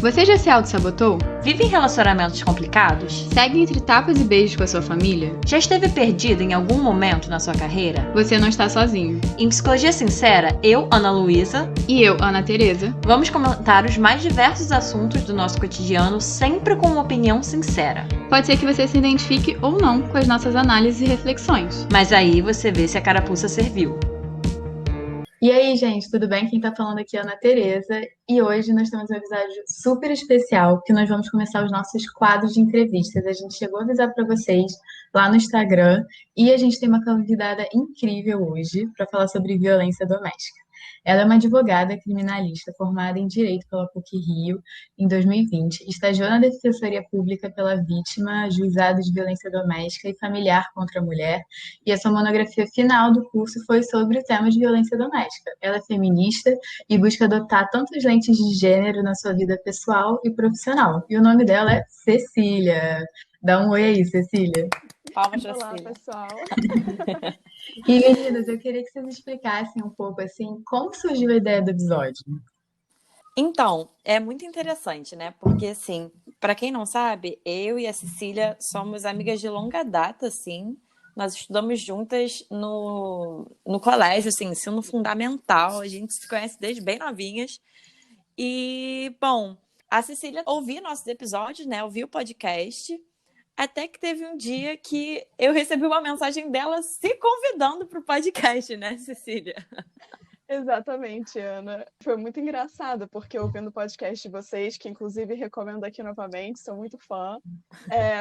Você já se auto-sabotou? Vive em relacionamentos complicados? Segue entre tapas e beijos com a sua família? Já esteve perdido em algum momento na sua carreira? Você não está sozinho. Em Psicologia Sincera, eu, Ana Luísa, e eu, Ana Tereza, vamos comentar os mais diversos assuntos do nosso cotidiano, sempre com uma opinião sincera. Pode ser que você se identifique ou não com as nossas análises e reflexões. Mas aí você vê se a carapuça serviu. E aí, gente, tudo bem? Quem tá falando aqui é a Ana Tereza, e hoje nós temos um episódio super especial, que nós vamos começar os nossos quadros de entrevistas. A gente chegou a avisar para vocês lá no Instagram, e a gente tem uma convidada incrível hoje para falar sobre violência doméstica. Ela é uma advogada criminalista formada em Direito pela PUC-Rio em 2020, estagiou na Defensoria Pública pela Vítima, Juizado de Violência Doméstica e Familiar contra a Mulher, e a sua monografia final do curso foi sobre o tema de violência doméstica. Ela é feminista e busca adotar tantas lentes de gênero na sua vida pessoal e profissional. E o nome dela é Cecília. Dá um oi aí, Cecília. Palmas, Olá, pessoal. E, meninas, eu queria que vocês explicassem um pouco, assim, como surgiu a ideia do episódio. Então, é muito interessante, né? Porque, assim, para quem não sabe, eu e a Cecília somos amigas de longa data, assim. Nós estudamos juntas no colégio, assim, ensino fundamental. A gente se conhece desde bem novinhas. E, bom, a Cecília ouvia nossos episódios, né? Ouvia o podcast. Até que teve um dia que eu recebi uma mensagem dela se convidando para o podcast, né, Cecília? Exatamente, Ana. Foi muito engraçado, porque ouvindo o podcast de vocês, que inclusive recomendo aqui novamente, sou muito fã,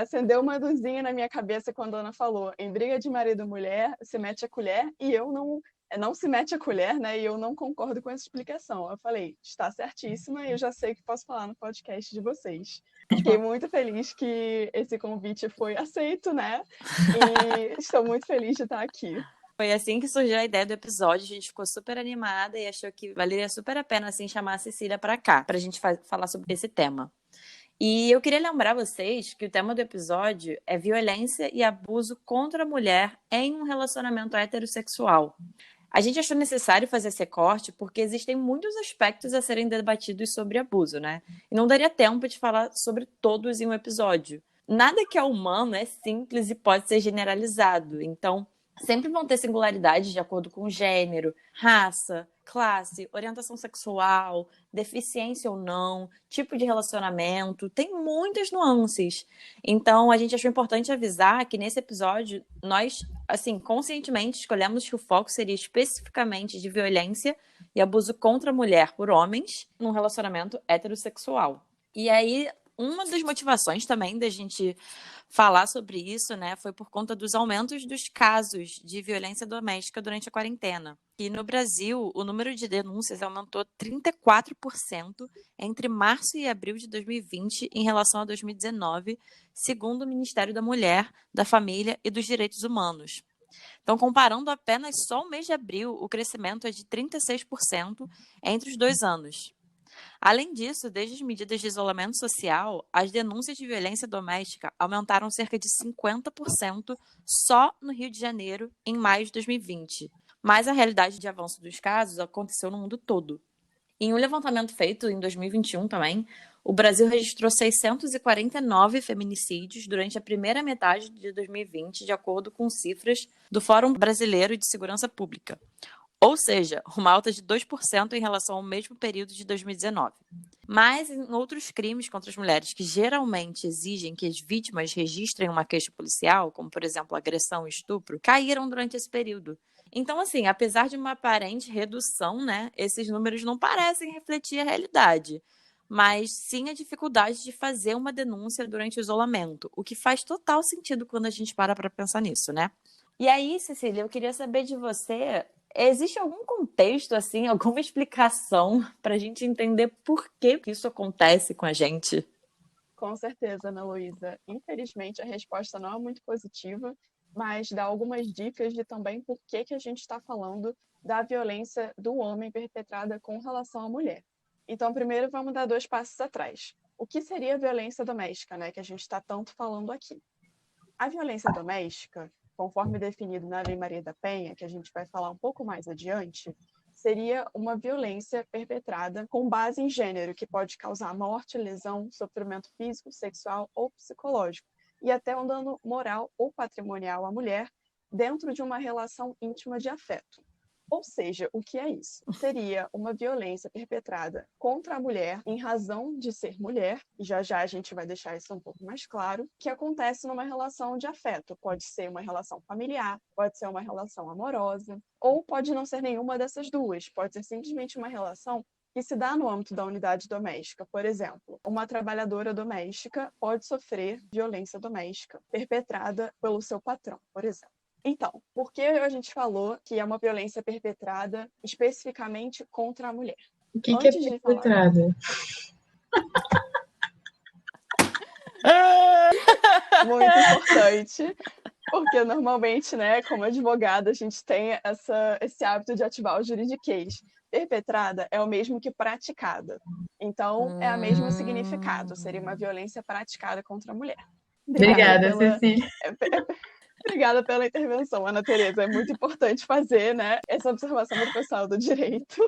acendeu uma luzinha na minha cabeça quando a Ana falou: em briga de marido e mulher, se mete a colher, e eu não se mete a colher, né? E eu não concordo com essa explicação. Eu falei, está certíssima, e eu já sei o que posso falar no podcast de vocês. Fiquei muito feliz que esse convite foi aceito, né? E estou muito feliz de estar aqui. Foi assim que surgiu a ideia do episódio, a gente ficou super animada e achou que valeria super a pena, assim, chamar a Cecília para cá, pra gente falar sobre esse tema. E eu queria lembrar vocês que o tema do episódio é violência e abuso contra a mulher em um relacionamento heterossexual. A gente achou necessário fazer esse corte porque existem muitos aspectos a serem debatidos sobre abuso, né? E não daria tempo de falar sobre todos em um episódio. Nada que é humano é simples e pode ser generalizado, então sempre vão ter singularidades de acordo com gênero, raça, classe, orientação sexual, deficiência ou não, tipo de relacionamento, tem muitas nuances. Então, a gente achou importante avisar que nesse episódio, nós, assim, conscientemente escolhemos que o foco seria especificamente de violência e abuso contra a mulher por homens num relacionamento heterossexual. E aí, uma das motivações também da gente falar sobre isso, né, foi por conta dos aumentos dos casos de violência doméstica durante a quarentena. E no Brasil, o número de denúncias aumentou 34% entre março e abril de 2020 em relação a 2019, segundo o Ministério da Mulher, da Família e dos Direitos Humanos. Então, comparando apenas só o mês de abril, o crescimento é de 36% entre os 2 anos. Além disso, desde as medidas de isolamento social, as denúncias de violência doméstica aumentaram cerca de 50% só no Rio de Janeiro em maio de 2020. Mas a realidade de avanço dos casos aconteceu no mundo todo. Em um levantamento feito em 2021 também, o Brasil registrou 649 feminicídios durante a primeira metade de 2020, de acordo com cifras do Fórum Brasileiro de Segurança Pública. Ou seja, uma alta de 2% em relação ao mesmo período de 2019. Mas em outros crimes contra as mulheres que geralmente exigem que as vítimas registrem uma queixa policial, como por exemplo agressão e estupro, caíram durante esse período. Então, assim, apesar de uma aparente redução, né, esses números não parecem refletir a realidade, mas sim a dificuldade de fazer uma denúncia durante o isolamento, o que faz total sentido quando a gente para pensar nisso, né? E aí, Cecília, eu queria saber de você, existe algum contexto, assim, alguma explicação para a gente entender por que isso acontece com a gente? Com certeza, Ana Luísa. Infelizmente, a resposta não é muito positiva, mas dá algumas dicas de também por que a gente está falando da violência do homem perpetrada com relação à mulher. Então, primeiro, vamos dar 2 passos atrás. O que seria a violência doméstica, né, que a gente está tanto falando aqui? A violência doméstica, conforme definido na Lei Maria da Penha, que a gente vai falar um pouco mais adiante, seria uma violência perpetrada com base em gênero, que pode causar morte, lesão, sofrimento físico, sexual ou psicológico, e até um dano moral ou patrimonial à mulher dentro de uma relação íntima de afeto. Ou seja, o que é isso? Seria uma violência perpetrada contra a mulher em razão de ser mulher, e já já a gente vai deixar isso um pouco mais claro, que acontece numa relação de afeto. Pode ser uma relação familiar, pode ser uma relação amorosa, ou pode não ser nenhuma dessas duas. Pode ser simplesmente uma relação que se dá no âmbito da unidade doméstica. Por exemplo, uma trabalhadora doméstica pode sofrer violência doméstica perpetrada pelo seu patrão, por exemplo. Então, por que a gente falou que é uma violência perpetrada especificamente contra a mulher? O que é perpetrada? Muito importante, porque normalmente, né, como advogada, a gente tem esse hábito de ativar o juridiquês. Perpetrada é o mesmo que praticada. Então, é o mesmo significado. Seria uma violência praticada contra a mulher. Obrigada, Cecília. Obrigada pela intervenção, Ana Tereza. É muito importante fazer, né, essa observação do pessoal do direito.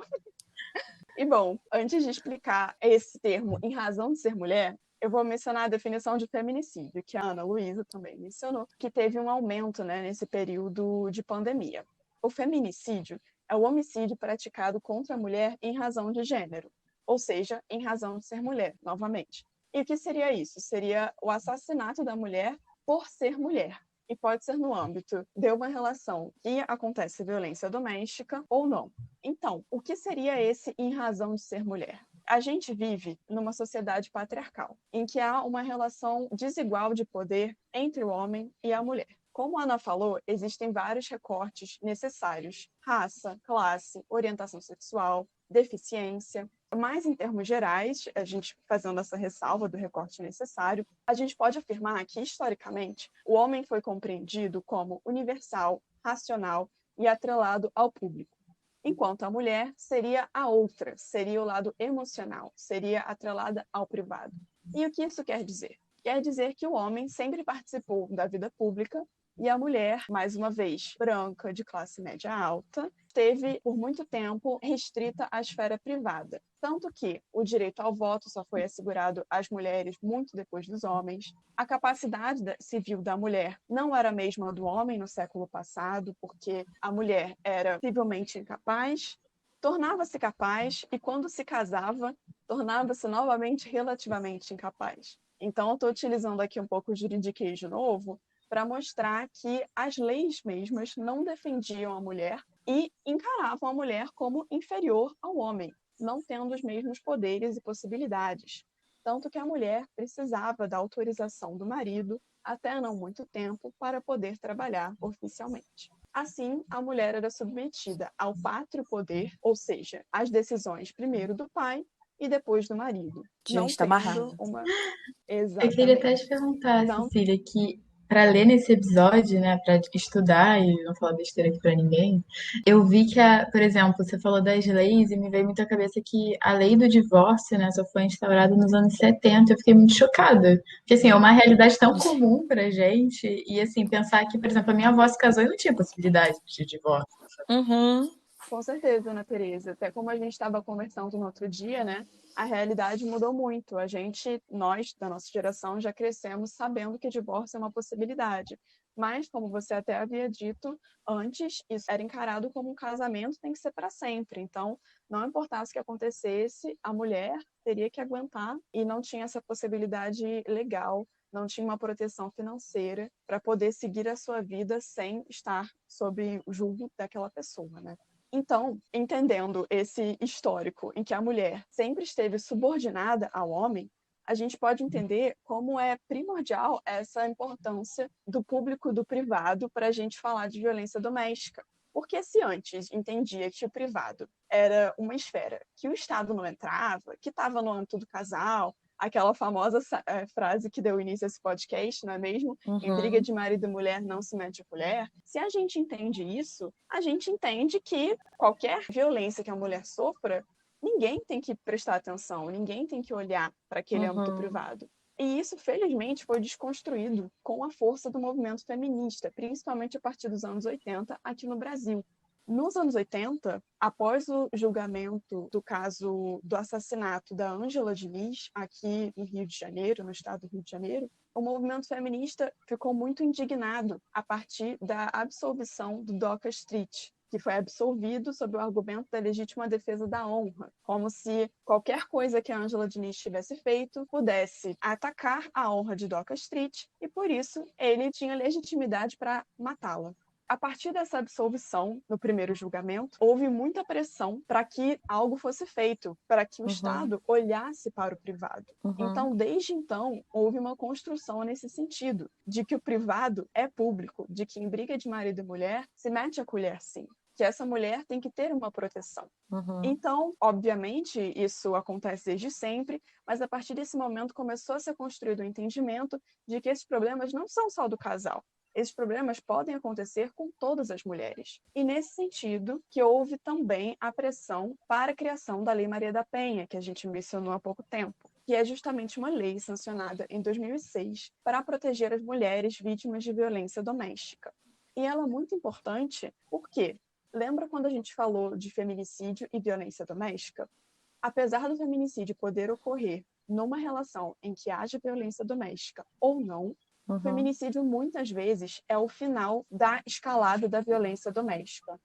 E, bom, antes de explicar esse termo em razão de ser mulher, eu vou mencionar a definição de feminicídio, que a Ana Luísa também mencionou, que teve um aumento, né, nesse período de pandemia. O feminicídio é o homicídio praticado contra a mulher em razão de gênero, ou seja, em razão de ser mulher, novamente. E o que seria isso? Seria o assassinato da mulher por ser mulher. E pode ser no âmbito de uma relação que acontece violência doméstica ou não. Então, o que seria esse em razão de ser mulher? A gente vive numa sociedade patriarcal, em que há uma relação desigual de poder entre o homem e a mulher. Como a Ana falou, existem vários recortes necessários: raça, classe, orientação sexual, deficiência. Mas, em termos gerais, a gente fazendo essa ressalva do recorte necessário, a gente pode afirmar que, historicamente, o homem foi compreendido como universal, racional e atrelado ao público, enquanto a mulher seria a outra, seria o lado emocional, seria atrelada ao privado. E o que isso quer dizer? Quer dizer que o homem sempre participou da vida pública e a mulher, mais uma vez, branca, de classe média alta, esteve por muito tempo restrita à esfera privada. Tanto que o direito ao voto só foi assegurado às mulheres muito depois dos homens. A capacidade civil da mulher não era a mesma do homem no século passado, porque a mulher era civilmente incapaz, tornava-se capaz e, quando se casava, tornava-se novamente relativamente incapaz. Então, eu estou utilizando aqui um pouco o juridiquês de novo, para mostrar que as leis mesmas não defendiam a mulher e encaravam a mulher como inferior ao homem, não tendo os mesmos poderes e possibilidades. Tanto que a mulher precisava da autorização do marido, até não muito tempo, para poder trabalhar oficialmente. Assim, a mulher era submetida ao pátrio poder, ou seja, às decisões primeiro do pai e depois do marido. Gente, tá amarrado. Eu queria até te perguntar, Cecília, que para ler nesse episódio, né, para estudar e não falar besteira aqui para ninguém, eu vi que, por exemplo, você falou das leis e me veio muito à cabeça que a lei do divórcio, né, só foi instaurada nos anos 70. Eu fiquei muito chocada, porque assim, é uma realidade tão comum pra gente e assim, pensar que, por exemplo, a minha avó se casou e não tinha possibilidade de divórcio. Uhum. Com certeza, Ana Tereza. Até como a gente estava conversando no outro dia, né? A realidade mudou muito. Nós, da nossa geração, já crescemos sabendo que divórcio é uma possibilidade. Mas, como você até havia dito antes, isso era encarado como um casamento, tem que ser para sempre. Então, não importasse o que acontecesse, a mulher teria que aguentar e não tinha essa possibilidade legal, não tinha uma proteção financeira para poder seguir a sua vida sem estar sob o julgo daquela pessoa, né? Então, entendendo esse histórico em que a mulher sempre esteve subordinada ao homem, a gente pode entender como é primordial essa importância do público e do privado para a gente falar de violência doméstica. Porque se antes entendia que o privado era uma esfera que o Estado não entrava, que estava no âmbito do casal, aquela famosa frase que deu início a esse podcast, não é mesmo? Uhum. Em briga de marido e mulher não se mete a colher. Se a gente entende isso, a gente entende que qualquer violência que a mulher sofra, ninguém tem que prestar atenção, ninguém tem que olhar para aquele âmbito privado. E isso, felizmente, foi desconstruído com a força do movimento feminista, principalmente a partir dos anos 80 aqui no Brasil. Nos anos 80, após o julgamento do caso do assassinato da Ângela Diniz, aqui no Rio de Janeiro, no estado do Rio de Janeiro, o movimento feminista ficou muito indignado a partir da absolvição do Doca Street, que foi absolvido sob o argumento da legítima defesa da honra, como se qualquer coisa que a Ângela Diniz tivesse feito pudesse atacar a honra de Doca Street e, por isso, ele tinha legitimidade para matá-la. A partir dessa absolvição, no primeiro julgamento, houve muita pressão para que algo fosse feito, para que o Estado olhasse para o privado. Então, desde então, houve uma construção nesse sentido, de que o privado é público, de que em briga de marido e mulher se mete a colher sim, que essa mulher tem que ter uma proteção. Então, obviamente, isso acontece desde sempre, mas a partir desse momento começou a ser construído o entendimento de que esses problemas não são só do casal. Esses problemas podem acontecer com todas as mulheres. E nesse sentido que houve também a pressão para a criação da Lei Maria da Penha, que a gente mencionou há pouco tempo, que é justamente uma lei sancionada em 2006 para proteger as mulheres vítimas de violência doméstica. E ela é muito importante porque, lembra quando a gente falou de feminicídio e violência doméstica? Apesar do feminicídio poder ocorrer numa relação em que haja violência doméstica ou não, o feminicídio, muitas vezes, é o final da escalada da violência doméstica.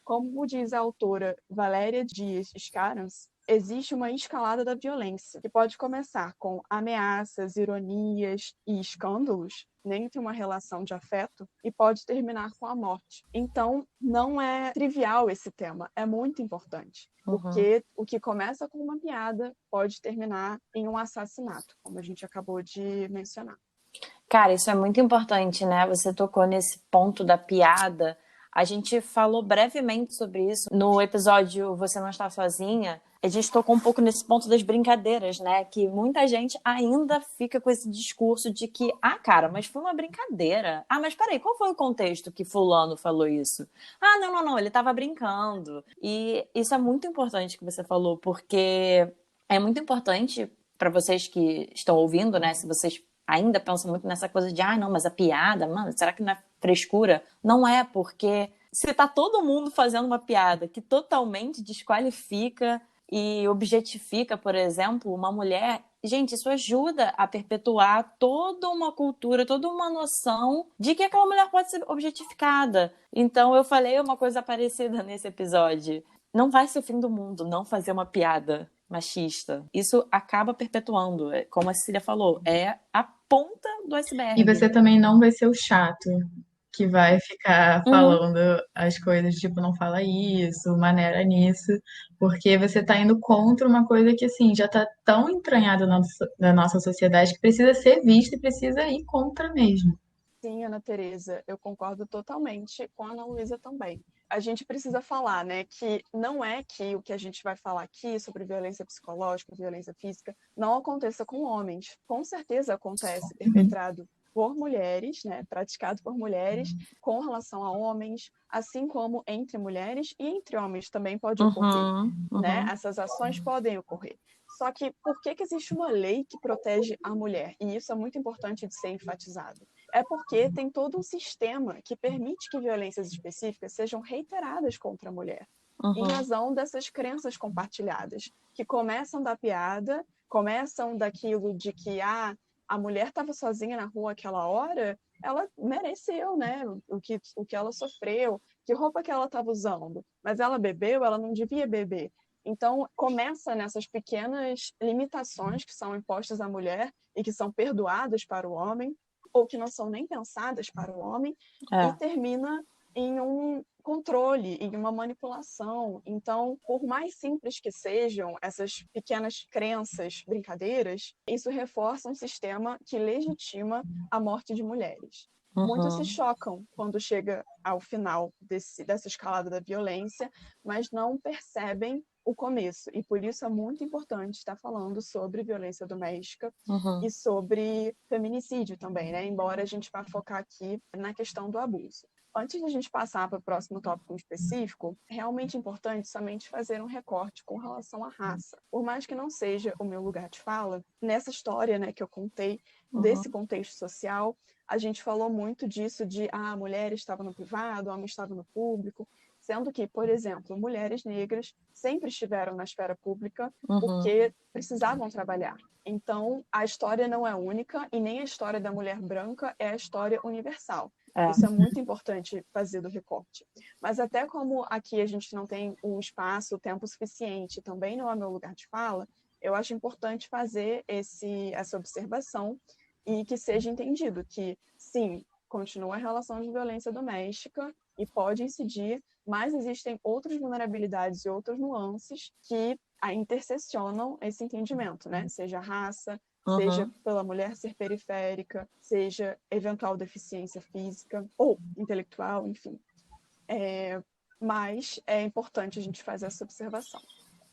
Como diz a autora Valéria Dias Scarans, existe uma escalada da violência, que pode começar com ameaças, ironias e escândalos dentro de uma relação de afeto e pode terminar com a morte. Então, não é trivial esse tema, é muito importante, porque o que começa com uma piada pode terminar em um assassinato, como a gente acabou de mencionar. Cara, isso é muito importante, né? Você tocou nesse ponto da piada. A gente falou brevemente sobre isso no episódio Você Não Está Sozinha. A gente tocou um pouco nesse ponto das brincadeiras, né? Que muita gente ainda fica com esse discurso de que, cara, mas foi uma brincadeira. Mas peraí, qual foi o contexto que fulano falou isso? Não, ele tava brincando. E isso é muito importante que você falou, porque é muito importante para vocês que estão ouvindo, né? Se vocês ainda pensam muito nessa coisa de, não, mas a piada, mano, será que não é frescura? Não é, porque se tá todo mundo fazendo uma piada que totalmente desqualifica e objetifica, por exemplo, uma mulher, gente, isso ajuda a perpetuar toda uma cultura, toda uma noção de que aquela mulher pode ser objetificada. Então, eu falei uma coisa parecida nesse episódio. Não vai ser o fim do mundo não fazer uma piada machista. Isso acaba perpetuando, como a Cecília falou, é a ponta do iceberg. E você também não vai ser o chato que vai ficar falando as coisas, tipo, não fala isso, maneira nisso, porque você tá indo contra uma coisa que, assim, já tá tão entranhada na nossa sociedade que precisa ser vista e precisa ir contra mesmo. Sim, Ana Tereza, eu concordo totalmente com a Ana Luísa também. A gente precisa falar, né, que não é que o que a gente vai falar aqui sobre violência psicológica, violência física, não aconteça com homens. Com certeza acontece, perpetrado por mulheres, né, praticado por mulheres, com relação a homens, assim como entre mulheres e entre homens também pode ocorrer, né? Essas ações podem ocorrer. Só que por que existe uma lei que protege a mulher? E isso é muito importante de ser enfatizado. É porque tem todo um sistema que permite que violências específicas sejam reiteradas contra a mulher, em razão dessas crenças compartilhadas, que começam da piada, começam daquilo de que a mulher estava sozinha na rua aquela hora, ela mereceu, né, o que ela sofreu, que roupa que ela estava usando, mas ela bebeu, ela não devia beber. Então, começa nessas pequenas limitações que são impostas à mulher e que são perdoadas para o homem, ou que não são nem pensadas para o homem, e termina em um controle, em uma manipulação. Então, por mais simples que sejam essas pequenas crenças, brincadeiras, isso reforça um sistema que legitima a morte de mulheres. Muitos se chocam quando chega ao final dessa escalada da violência, mas não percebem o começo. E por isso é muito importante estar falando sobre violência doméstica e sobre feminicídio também, né? Embora a gente vá focar aqui na questão do abuso. Antes de a gente passar para o próximo tópico específico, é realmente importante somente fazer um recorte com relação à raça. Por mais que não seja o meu lugar de fala, nessa história, né, que eu contei, desse contexto social, a gente falou muito disso de a mulher estava no privado, o homem estava no público. Sendo que, por exemplo, mulheres negras sempre estiveram na esfera pública Uhum. porque precisavam trabalhar. Então, a história não é única e nem a história da mulher branca é a história universal. É. Isso é muito importante fazer do recorte. Mas até como aqui a gente não tem o espaço, o tempo suficiente, também não é meu lugar de fala, eu acho importante fazer essa observação e que seja entendido que, sim, continua a relação de violência doméstica e pode incidir, mas existem outras vulnerabilidades e outras nuances que intersecionam esse entendimento, né? Seja raça, seja pela mulher ser periférica, seja eventual deficiência física ou intelectual, enfim. Mas é importante a gente fazer essa observação.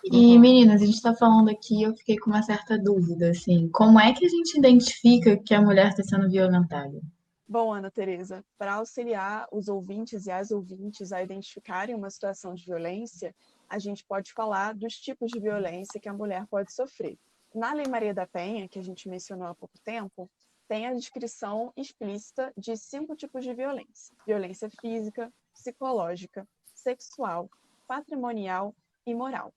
E, meninas, a gente está falando aqui, eu fiquei com uma certa dúvida, assim, como é que a gente identifica que a mulher está sendo violentada? Bom, Ana Teresa, para auxiliar os ouvintes e as ouvintes a identificarem uma situação de violência, a gente pode falar dos tipos de violência que a mulher pode sofrer. Na Lei Maria da Penha, que a gente mencionou há pouco tempo, tem a descrição explícita de 5 tipos de violência: violência física, psicológica, sexual, patrimonial e moral.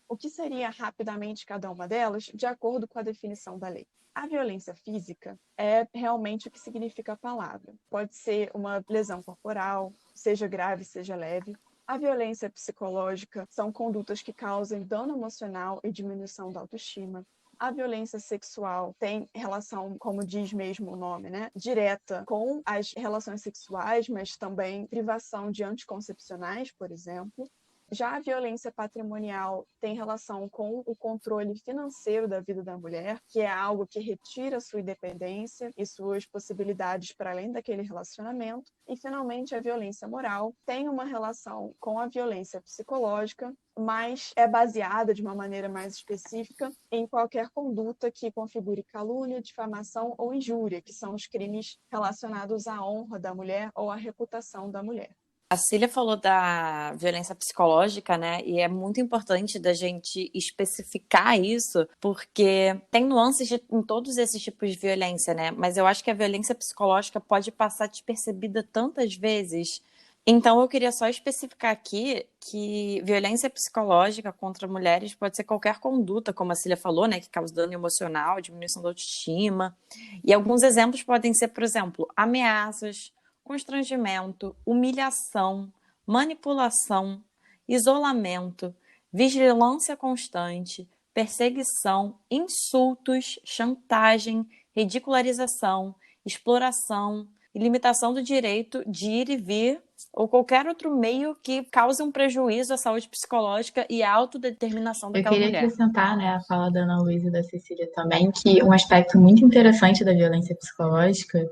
O que seria rapidamente cada uma delas, de acordo com a definição da lei? A violência física é realmente o que significa a palavra. Pode ser uma lesão corporal, seja grave, seja leve. A violência psicológica são condutas que causam dano emocional e diminuição da autoestima. A violência sexual tem relação, como diz mesmo o nome, né, direta com as relações sexuais, mas também privação de anticoncepcionais, por exemplo. Já a violência patrimonial tem relação com o controle financeiro da vida da mulher, que é algo que retira sua independência e suas possibilidades para além daquele relacionamento. E, finalmente, a violência moral tem uma relação com a violência psicológica, mas é baseada de uma maneira mais específica em qualquer conduta que configure calúnia, difamação ou injúria, que são os crimes relacionados à honra da mulher ou à reputação da mulher. A Cília falou da violência psicológica, né? E é muito importante da gente especificar isso, porque tem nuances em todos esses tipos de violência, né? Mas eu acho que a violência psicológica pode passar despercebida tantas vezes. Então, eu queria só especificar aqui que violência psicológica contra mulheres pode ser qualquer conduta, como a Cília falou, né? Que causa dano emocional, diminuição da autoestima. E alguns exemplos podem ser, por exemplo, ameaças, constrangimento, humilhação, manipulação, isolamento, vigilância constante, perseguição, insultos, chantagem, ridicularização, exploração e limitação do direito de ir e vir ou qualquer outro meio que cause um prejuízo à saúde psicológica e à autodeterminação Eu daquela queria mulher. acrescentar, né, a fala da Ana Luísa e da Cecília também, que um aspecto muito interessante da violência psicológica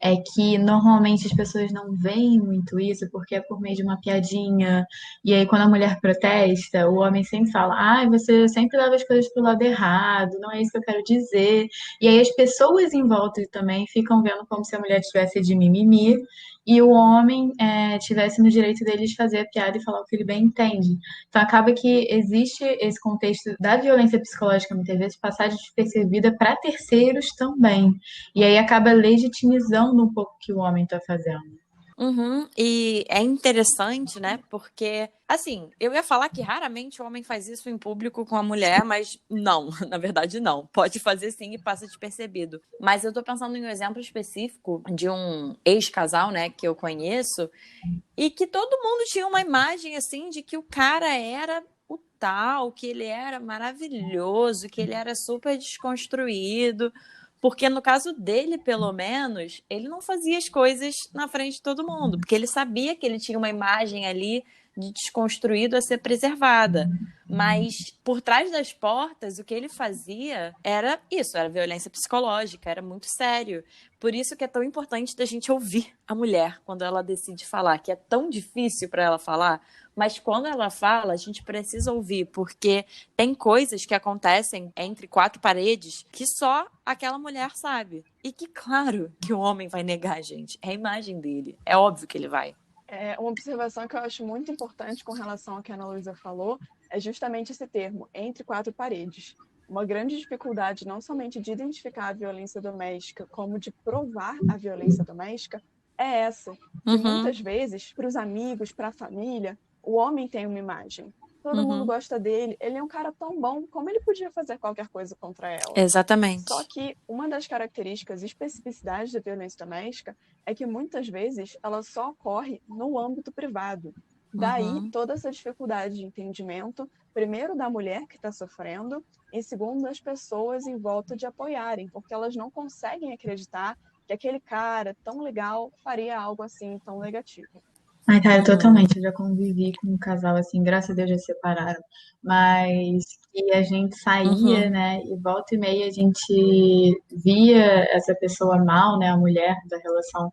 é que normalmente as pessoas não veem muito isso porque é por meio de uma piadinha. E aí, quando a mulher protesta, o homem sempre fala: ai, você sempre leva as coisas pro lado errado, não é isso que eu quero dizer. E aí, as pessoas em volta também ficam vendo como se a mulher tivesse de mimimi e o homem tivesse no direito dele de fazer a piada e falar o que ele bem entende. Então, acaba que existe esse contexto da violência psicológica, muitas vezes, passar despercebida para terceiros também. E aí acaba legitimizando um pouco o que o homem está fazendo. E é interessante, né? Porque, assim, eu ia falar que raramente o homem faz isso em público com a mulher, mas não, na verdade não. Pode fazer sim e passa despercebido. Mas eu tô pensando em um exemplo específico de um ex-casal, né, que eu conheço, e que todo mundo tinha uma imagem, assim, de que o cara era o tal, que ele era maravilhoso, que ele era super desconstruído. Porque no caso dele, pelo menos, ele não fazia as coisas na frente de todo mundo. Porque ele sabia que ele tinha uma imagem ali de desconstruído a ser preservada. Mas por trás das portas, o que ele fazia era isso, era violência psicológica, era muito sério. Por isso que é tão importante da gente ouvir a mulher quando ela decide falar, que é tão difícil para ela falar, mas quando ela fala, a gente precisa ouvir, porque tem coisas que acontecem entre 4 paredes que só aquela mulher sabe. E que, claro, que o homem vai negar, gente. É a imagem dele. É óbvio que ele vai. Uma observação que eu acho muito importante com relação ao que a Ana Luísa falou é justamente esse termo, entre 4 paredes. Uma grande dificuldade não somente de identificar a violência doméstica, como de provar a violência doméstica, é essa. Que muitas vezes, para os amigos, para a família, O homem tem uma imagem. Todo mundo Uhum. gosta dele. Ele é um cara tão bom, como ele podia fazer qualquer coisa contra ela? Exatamente. Só que uma das características e especificidades da violência doméstica é que muitas vezes ela só ocorre no âmbito privado. Daí Uhum. toda essa dificuldade de entendimento, primeiro da mulher que está sofrendo, e segundo das pessoas em volta de apoiarem, porque elas não conseguem acreditar que aquele cara tão legal faria algo assim tão negativo. Ai, cara, Uhum. totalmente. Eu já convivi com um casal assim, graças a Deus já se separaram, mas que a gente saía, Uhum. né, e volta e meia a gente via essa pessoa mal, né, a mulher da relação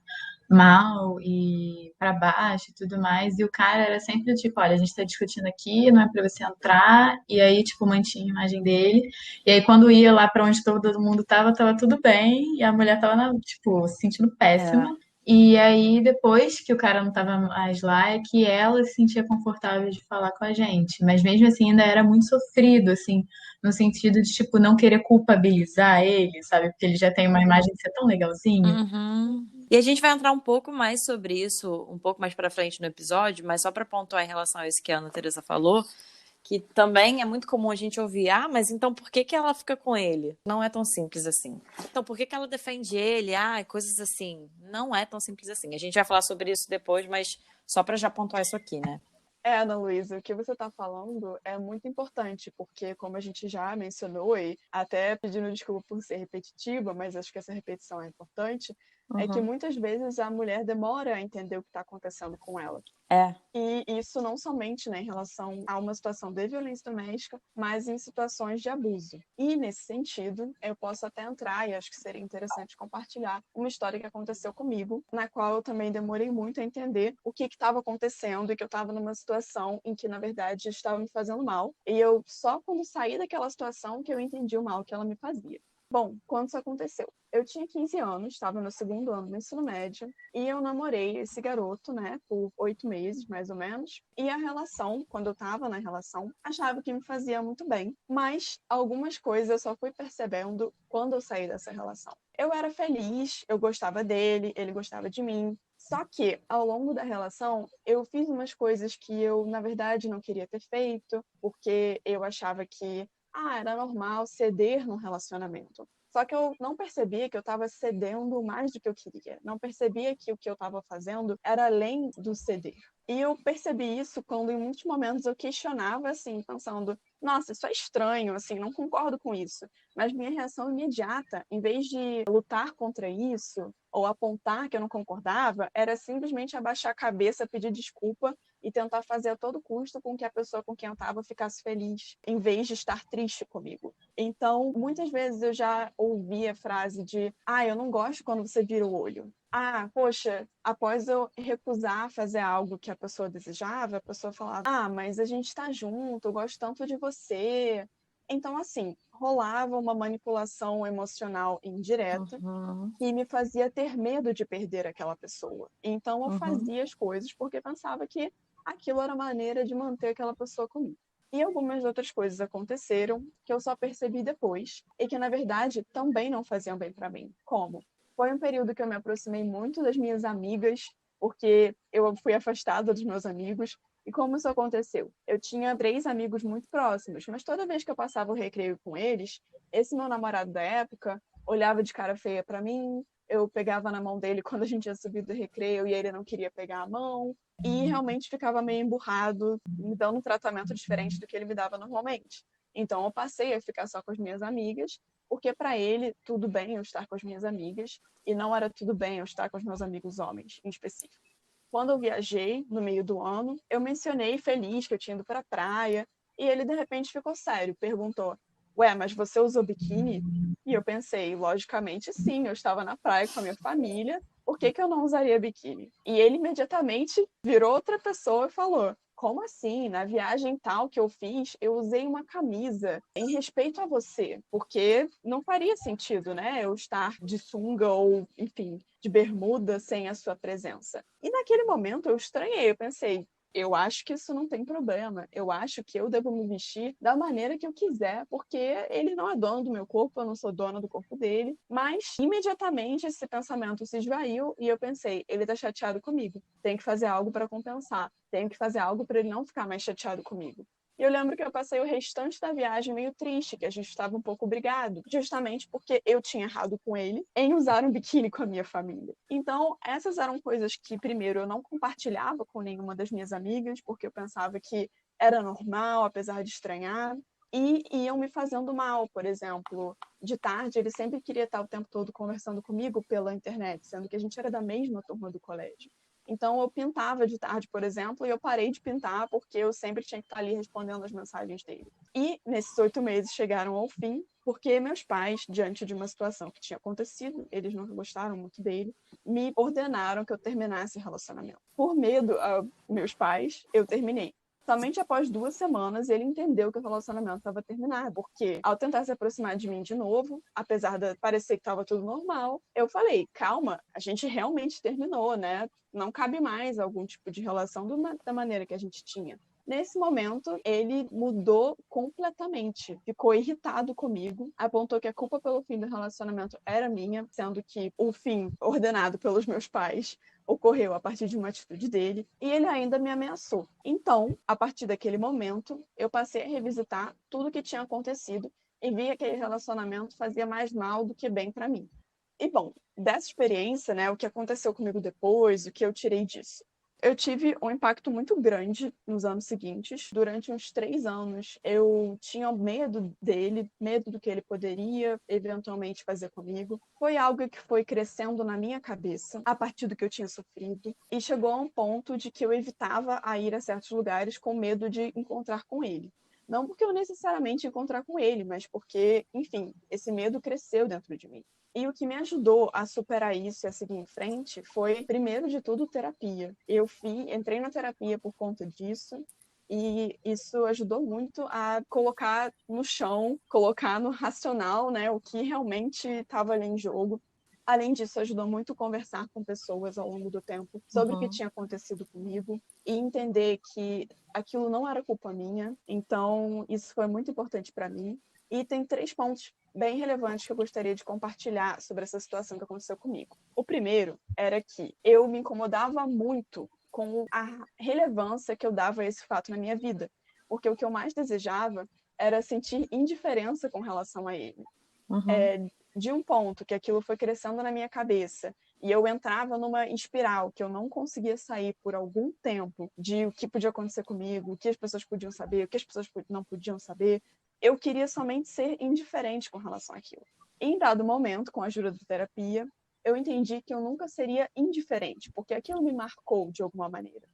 mal e pra baixo e tudo mais, e o cara era sempre tipo, olha, a gente tá discutindo aqui, não é pra você entrar, e aí, tipo, mantinha a imagem dele, e aí quando ia lá pra onde todo mundo tava tudo bem, e a mulher tava, tipo, se sentindo péssima. É. E aí, depois que o cara não tava mais lá, é que ela se sentia confortável de falar com a gente. Mas mesmo assim, ainda era muito sofrido, assim, no sentido de, tipo, não querer culpabilizar ele, sabe? Porque ele já tem uma imagem de ser tão legalzinho. Uhum. E a gente vai entrar um pouco mais sobre isso, um pouco mais pra frente no episódio, mas só pra pontuar em relação a isso que a Ana Teresa falou, que também é muito comum a gente ouvir, mas então por que que ela fica com ele? Não é tão simples assim. Então por que que ela defende ele? Coisas assim. Não é tão simples assim. A gente vai falar sobre isso depois, mas só pra já pontuar isso aqui, né? Ana Luísa, o que você está falando é muito importante, porque, como a gente já mencionou, e até pedindo desculpa por ser repetitiva, mas acho que essa repetição é importante, é que Uhum. muitas vezes a mulher demora a entender o que está acontecendo com ela. É. E isso não somente, né, em relação a uma situação de violência doméstica, mas em situações de abuso. E, nesse sentido, eu posso até entrar, e acho que seria interessante compartilhar, uma história que aconteceu comigo, na qual eu também demorei muito a entender o que estava acontecendo e que eu estava numa situação em que, na verdade, estava me fazendo mal. E eu só quando saí daquela situação que eu entendi o mal que ela me fazia. Bom, quando isso aconteceu? Eu tinha 15 anos, estava no segundo ano do ensino médio, e eu namorei esse garoto, né, por 8 meses, mais ou menos. E a relação, quando eu estava na relação, achava que me fazia muito bem, mas algumas coisas eu só fui percebendo quando eu saí dessa relação. Eu era feliz, eu gostava dele, ele gostava de mim. Só que, ao longo da relação, eu fiz umas coisas que eu, na verdade, não queria ter feito, porque eu achava que era normal ceder num relacionamento. Só que eu não percebia que eu estava cedendo mais do que eu queria. Não percebia que o que eu estava fazendo era além do ceder. E eu percebi isso quando, em muitos momentos, eu questionava, assim, pensando: nossa, isso é estranho, assim, não concordo com isso. Mas minha reação imediata, em vez de lutar contra isso ou apontar que eu não concordava, era simplesmente abaixar a cabeça, pedir desculpa e tentar fazer a todo custo com que a pessoa com quem eu estava ficasse feliz, em vez de estar triste comigo. Então, muitas vezes eu já ouvi a frase de: eu não gosto quando você vira o olho. Poxa, após eu recusar fazer algo que a pessoa desejava, a pessoa falava: mas a gente está junto, eu gosto tanto de você. Então, assim, rolava uma manipulação emocional indireta Uhum. que me fazia ter medo de perder aquela pessoa. Então, eu Uhum. fazia as coisas porque pensava que aquilo era maneira de manter aquela pessoa comigo. E algumas outras coisas aconteceram que eu só percebi depois e que, na verdade, também não faziam bem para mim. Como? Foi um período que eu me aproximei muito das minhas amigas, porque eu fui afastada dos meus amigos. E como isso aconteceu? Eu tinha 3 amigos muito próximos, mas toda vez que eu passava o recreio com eles, esse meu namorado da época olhava de cara feia para mim, eu pegava na mão dele quando a gente ia subir do recreio e ele não queria pegar a mão, e realmente ficava meio emburrado, me dando um tratamento diferente do que ele me dava normalmente. Então eu passei a ficar só com as minhas amigas, porque para ele tudo bem eu estar com as minhas amigas, e não era tudo bem eu estar com os meus amigos homens, em específico. Quando eu viajei no meio do ano, eu mencionei feliz que eu tinha ido para a praia, e ele de repente ficou sério, perguntou: ué, mas você usou biquíni? E eu pensei, logicamente sim, eu estava na praia com a minha família, por que que eu não usaria biquíni? E ele imediatamente virou outra pessoa e falou: como assim? Na viagem tal que eu fiz, eu usei uma camisa em respeito a você, porque não faria sentido, né? Eu estar de sunga ou, enfim, de bermuda sem a sua presença. E naquele momento eu estranhei, eu pensei: eu acho que isso não tem problema. Eu acho que eu devo me vestir da maneira que eu quiser, porque ele não é dono do meu corpo, eu não sou dona do corpo dele. Mas, imediatamente, esse pensamento se esvaiu e eu pensei, ele tá chateado comigo. Tem que fazer algo para compensar. Tenho que fazer algo para ele não ficar mais chateado comigo. E eu lembro que eu passei o restante da viagem meio triste, que a gente estava um pouco brigado, justamente porque eu tinha errado com ele em usar um biquíni com a minha família. Então, essas eram coisas que, primeiro, eu não compartilhava com nenhuma das minhas amigas, porque eu pensava que era normal, apesar de estranhar, e iam me fazendo mal. Por exemplo, de tarde, ele sempre queria estar o tempo todo conversando comigo pela internet, sendo que a gente era da mesma turma do colégio. Então, eu pintava de tarde, por exemplo, e eu parei de pintar porque eu sempre tinha que estar ali respondendo as mensagens dele. E nesses 8 meses chegaram ao fim, porque meus pais, diante de uma situação que tinha acontecido, eles não gostaram muito dele, me ordenaram que eu terminasse o relacionamento. Por medo a meus pais, eu terminei. Somente após 2 semanas ele entendeu que o relacionamento estava terminado, porque ao tentar se aproximar de mim de novo, apesar de parecer que estava tudo normal, eu falei, calma, a gente realmente terminou, né? Não cabe mais algum tipo de relação da maneira que a gente tinha. Nesse momento, ele mudou completamente. Ficou irritado comigo, apontou que a culpa pelo fim do relacionamento era minha, sendo que o fim ordenado pelos meus pais ocorreu a partir de uma atitude dele, e ele ainda me ameaçou. Então, a partir daquele momento, eu passei a revisitar tudo o que tinha acontecido e vi que aquele relacionamento fazia mais mal do que bem para mim. E bom, dessa experiência, né, o que aconteceu comigo depois, o que eu tirei disso? Eu tive um impacto muito grande nos anos seguintes. Durante uns 3 anos, eu tinha medo dele, medo do que ele poderia eventualmente fazer comigo. Foi algo que foi crescendo na minha cabeça a partir do que eu tinha sofrido. E chegou a um ponto de que eu evitava a ir a certos lugares com medo de encontrar com ele. Não porque eu necessariamente ia encontrar com ele, mas porque, enfim, esse medo cresceu dentro de mim. E o que me ajudou a superar isso e a seguir em frente foi, primeiro de tudo, terapia. Eu entrei na terapia por conta disso, e isso ajudou muito a colocar no chão, colocar no racional, né, o que realmente estava ali em jogo. Além disso, ajudou muito conversar com pessoas ao longo do tempo sobre o que tinha acontecido comigo e entender que aquilo não era culpa minha. Então, isso foi muito importante para mim. E tem 3 pontos bem relevantes que eu gostaria de compartilhar sobre essa situação que aconteceu comigo. O primeiro era que eu me incomodava muito com a relevância que eu dava a esse fato na minha vida, porque o que eu mais desejava era sentir indiferença com relação a ele. De um ponto que aquilo foi crescendo na minha cabeça e eu entrava numa espiral que eu não conseguia sair por algum tempo de o que podia acontecer comigo, o que as pessoas podiam saber, o que as pessoas não podiam saber, eu queria somente ser indiferente com relação àquilo. Em dado momento, com a ajuda da terapia, eu entendi que eu nunca seria indiferente, porque aquilo me marcou de alguma maneira.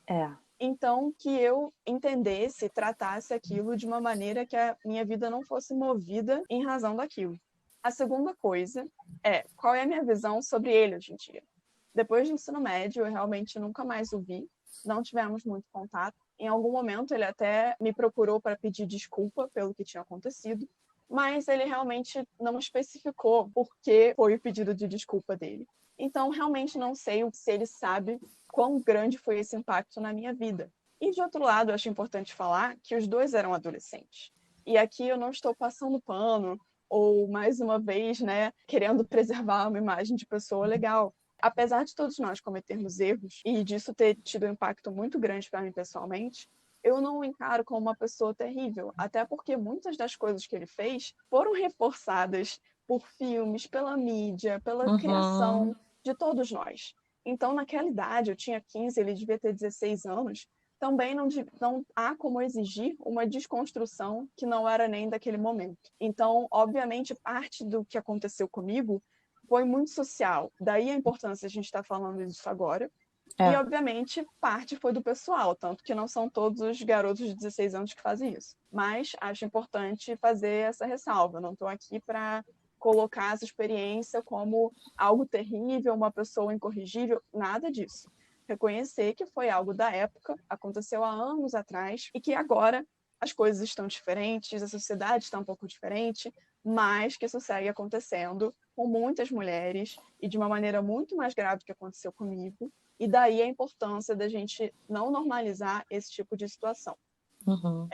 Então, que eu entendesse, tratasse aquilo de uma maneira que a minha vida não fosse movida em razão daquilo. A segunda coisa é, qual é a minha visão sobre ele hoje em dia? Depois do ensino médio, eu realmente nunca mais o vi, não tivemos muito contato. Em algum momento, ele até me procurou para pedir desculpa pelo que tinha acontecido, mas ele realmente não especificou por que foi o pedido de desculpa dele. Então, realmente não sei se ele sabe quão grande foi esse impacto na minha vida. E, de outro lado, eu acho importante falar que os dois eram adolescentes. E aqui eu não estou passando pano ou, mais uma vez, né, querendo preservar uma imagem de pessoa legal. Apesar de todos nós cometermos erros e disso ter tido um impacto muito grande para mim pessoalmente, eu não o encaro como uma pessoa terrível, até porque muitas das coisas que ele fez foram reforçadas por filmes, pela mídia, pela criação de todos nós. Então, naquela idade, eu tinha 15, ele devia ter 16 anos, também não há como exigir uma desconstrução que não era nem daquele momento. Então, obviamente, parte do que aconteceu comigo foi muito social. Daí a importância de a gente estar falando disso agora. E, obviamente, parte foi do pessoal, tanto que não são todos os garotos de 16 anos que fazem isso. Mas acho importante fazer essa ressalva. Eu não estou aqui para colocar essa experiência como algo terrível, uma pessoa incorrigível, nada disso. Reconhecer que foi algo da época, aconteceu há anos atrás, e que agora as coisas estão diferentes, a sociedade está um pouco diferente, mas que isso segue acontecendo com muitas mulheres e de uma maneira muito mais grave do que aconteceu comigo. E daí a importância da gente não normalizar esse tipo de situação. Uhum.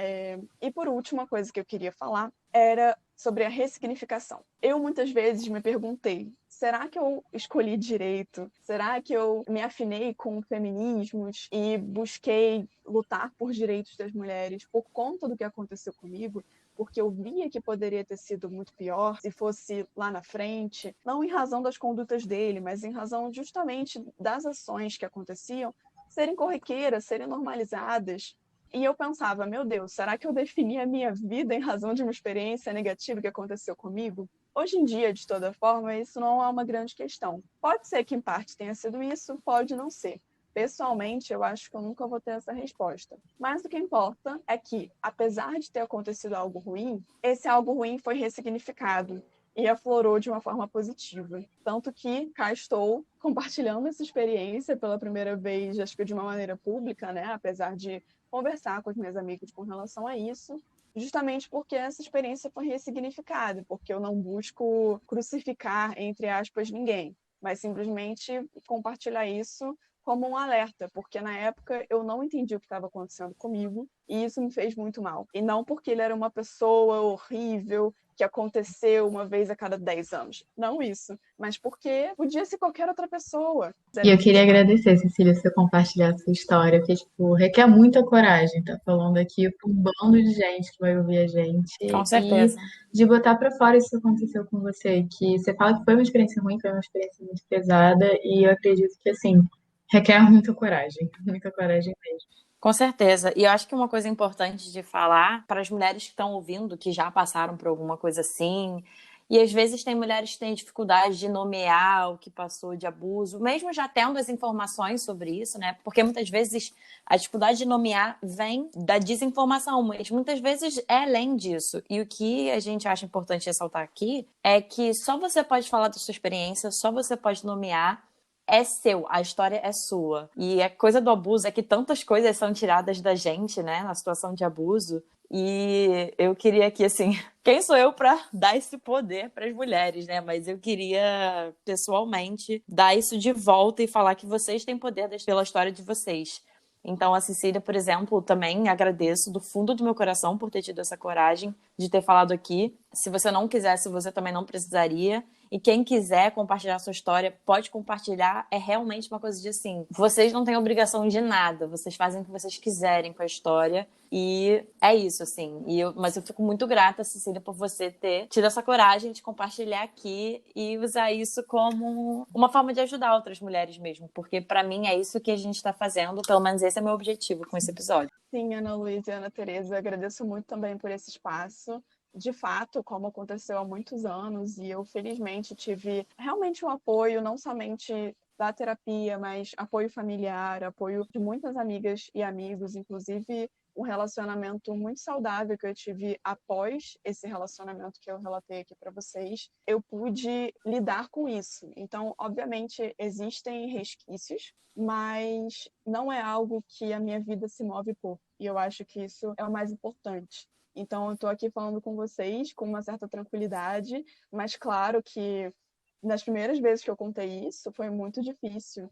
E por último, uma coisa que eu queria falar era sobre a ressignificação. Eu muitas vezes me perguntei, será que eu escolhi direito? Será que eu me afinei com feminismos e busquei lutar por direitos das mulheres por conta do que aconteceu comigo? Porque eu via que poderia ter sido muito pior se fosse lá na frente, não em razão das condutas dele, mas em razão justamente das ações que aconteciam serem corriqueiras, serem normalizadas. E eu pensava, meu Deus, será que eu defini a minha vida em razão de uma experiência negativa que aconteceu comigo? Hoje em dia, de toda forma, isso não é uma grande questão. Pode ser que em parte tenha sido isso, pode não ser. Pessoalmente, eu acho que eu nunca vou ter essa resposta. Mas o que importa é que, apesar de ter acontecido algo ruim, esse algo ruim foi ressignificado e aflorou de uma forma positiva. Tanto que cá estou compartilhando essa experiência pela primeira vez, acho que de uma maneira pública, né? Apesar de conversar com os meus amigos com relação a isso, justamente porque essa experiência foi ressignificada, porque eu não busco crucificar, entre aspas, ninguém, mas simplesmente compartilhar isso como um alerta, porque na época eu não entendi o que estava acontecendo comigo e isso me fez muito mal. E não porque ele era uma pessoa horrível que aconteceu uma vez a cada 10 anos. Não isso, mas porque podia ser qualquer outra pessoa. E eu queria agradecer, Cecília, você compartilhar a sua história, porque, tipo, requer muita coragem, tá falando aqui para um bando de gente que vai ouvir a gente Com e certeza. de botar para fora isso que aconteceu com você, que você fala que foi uma experiência ruim, foi uma experiência muito pesada e eu acredito que, assim, requer muita coragem mesmo. Com certeza. E eu acho que uma coisa importante de falar para as mulheres que estão ouvindo, que já passaram por alguma coisa assim, e às vezes tem mulheres que têm dificuldade de nomear o que passou de abuso, mesmo já tendo as informações sobre isso, né? Porque muitas vezes a dificuldade de nomear vem da desinformação, mas muitas vezes é além disso. E o que a gente acha importante ressaltar aqui é que só você pode falar da sua experiência, só você pode nomear. É seu, a história é sua. E a coisa do abuso é que tantas coisas são tiradas da gente, né, na situação de abuso. E eu queria que, assim, quem sou eu para dar esse poder para as mulheres, né? Mas eu queria, pessoalmente, dar isso de volta e falar que vocês têm poder pela história de vocês. Então, a Cecília, por exemplo, também agradeço do fundo do meu coração por ter tido essa coragem de ter falado aqui. Se você não quisesse, você também não precisaria. E quem quiser compartilhar sua história, pode compartilhar. É realmente uma coisa de assim, vocês não têm obrigação de nada. Vocês fazem o que vocês quiserem com a história. E é isso, assim. Mas eu fico muito grata, Cecília, por você ter tido essa coragem de compartilhar aqui e usar isso como uma forma de ajudar outras mulheres mesmo. Porque pra mim é isso que a gente tá fazendo. Pelo menos esse é meu objetivo com esse episódio. Sim, Ana Luísa e Ana Tereza, agradeço muito também por esse espaço. De fato, como aconteceu há muitos anos, e eu felizmente tive realmente um apoio, não somente da terapia, mas apoio familiar, apoio de muitas amigas e amigos, inclusive um relacionamento muito saudável que eu tive após esse relacionamento que eu relatei aqui para vocês, eu pude lidar com isso. Então, obviamente, existem resquícios, mas não é algo que a minha vida se move por. E eu acho que isso é o mais importante. Então, eu estou aqui falando com vocês com uma certa tranquilidade, mas claro que nas primeiras vezes que eu contei isso, foi muito difícil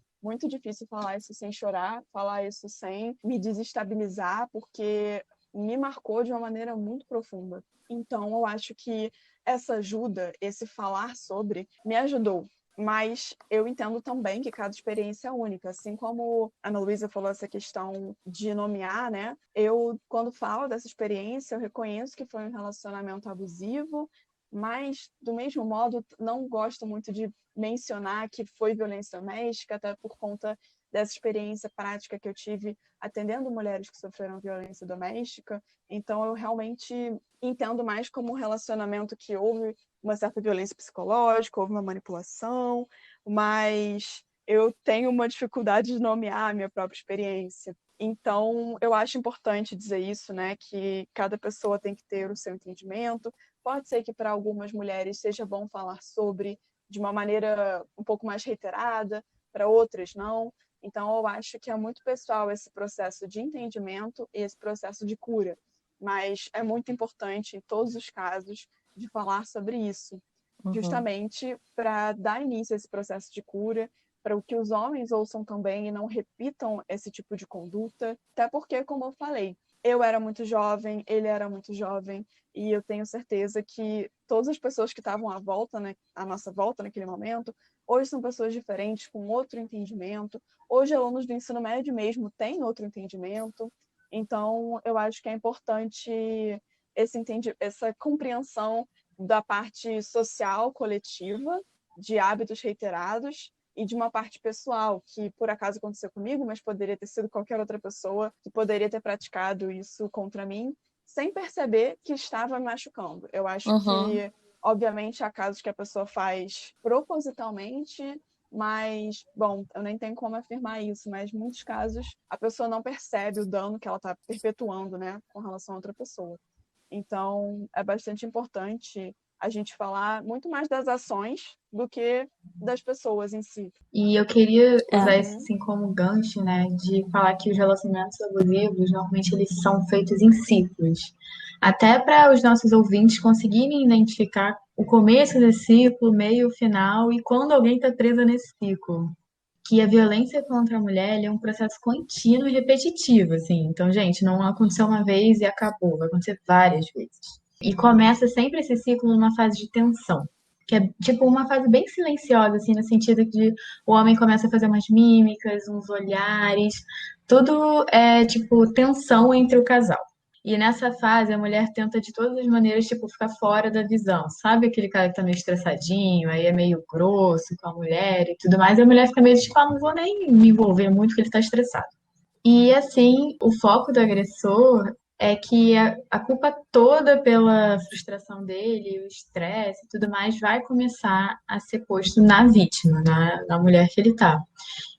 falar isso sem chorar, falar isso sem me desestabilizar, porque me marcou de uma maneira muito profunda. Então, eu acho que essa ajuda, esse falar sobre, me ajudou. Mas eu entendo também que cada experiência é única. Assim como a Ana Luísa falou essa questão de nomear, né? Eu, quando falo dessa experiência, eu reconheço que foi um relacionamento abusivo, mas, do mesmo modo, não gosto muito de mencionar que foi violência doméstica, até por conta dessa experiência prática que eu tive atendendo mulheres que sofreram violência doméstica. Então, eu realmente entendo mais como um relacionamento que houve uma certa violência psicológica, houve uma manipulação, mas eu tenho uma dificuldade de nomear a minha própria experiência. Então, eu acho importante dizer isso, né? Que cada pessoa tem que ter o seu entendimento. Pode ser que para algumas mulheres seja bom falar sobre de uma maneira um pouco mais reiterada, para outras não. Então, eu acho que é muito pessoal esse processo de entendimento e esse processo de cura. Mas é muito importante, em todos os casos, de falar sobre isso, Uhum. justamente para dar início a esse processo de cura, para que os homens ouçam também e não repitam esse tipo de conduta. Até porque, como eu falei, eu era muito jovem, ele era muito jovem, e eu tenho certeza que todas as pessoas que estavam à nossa volta naquele momento, hoje são pessoas diferentes, com outro entendimento. Hoje, alunos do ensino médio mesmo têm outro entendimento. Então, eu acho que é importante essa compreensão da parte social, coletiva, de hábitos reiterados, e de uma parte pessoal, que por acaso aconteceu comigo, mas poderia ter sido qualquer outra pessoa que poderia ter praticado isso contra mim, sem perceber que estava me machucando. Eu acho que, obviamente, há casos que a pessoa faz propositalmente, mas, bom, eu nem tenho como afirmar isso, mas em muitos casos a pessoa não percebe o dano que ela está perpetuando, né, com relação a outra pessoa. Então, é bastante importante a gente falar muito mais das ações do que das pessoas em si. E eu queria usar isso assim como gancho, né, de falar que os relacionamentos abusivos, normalmente eles são feitos em ciclos. Até para os nossos ouvintes conseguirem identificar o começo desse ciclo, meio, final, e quando alguém está preso nesse ciclo. Que a violência contra a mulher ele é um processo contínuo e repetitivo, assim. Então, gente, não aconteceu uma vez e acabou, vai acontecer várias vezes. E começa sempre esse ciclo numa fase de tensão, que é tipo uma fase bem silenciosa, assim, no sentido de o homem começa a fazer umas mímicas, uns olhares, tudo é tipo tensão entre o casal. E nessa fase, a mulher tenta de todas as maneiras, tipo, ficar fora da visão. Sabe aquele cara que tá meio estressadinho, aí é meio grosso com a mulher e tudo mais, e a mulher fica meio tipo, ah, não vou nem me envolver muito porque ele tá estressado. E assim, o foco do agressor é que a culpa toda pela frustração dele, o estresse e tudo mais, vai começar a ser posto na vítima, na mulher que ele tá.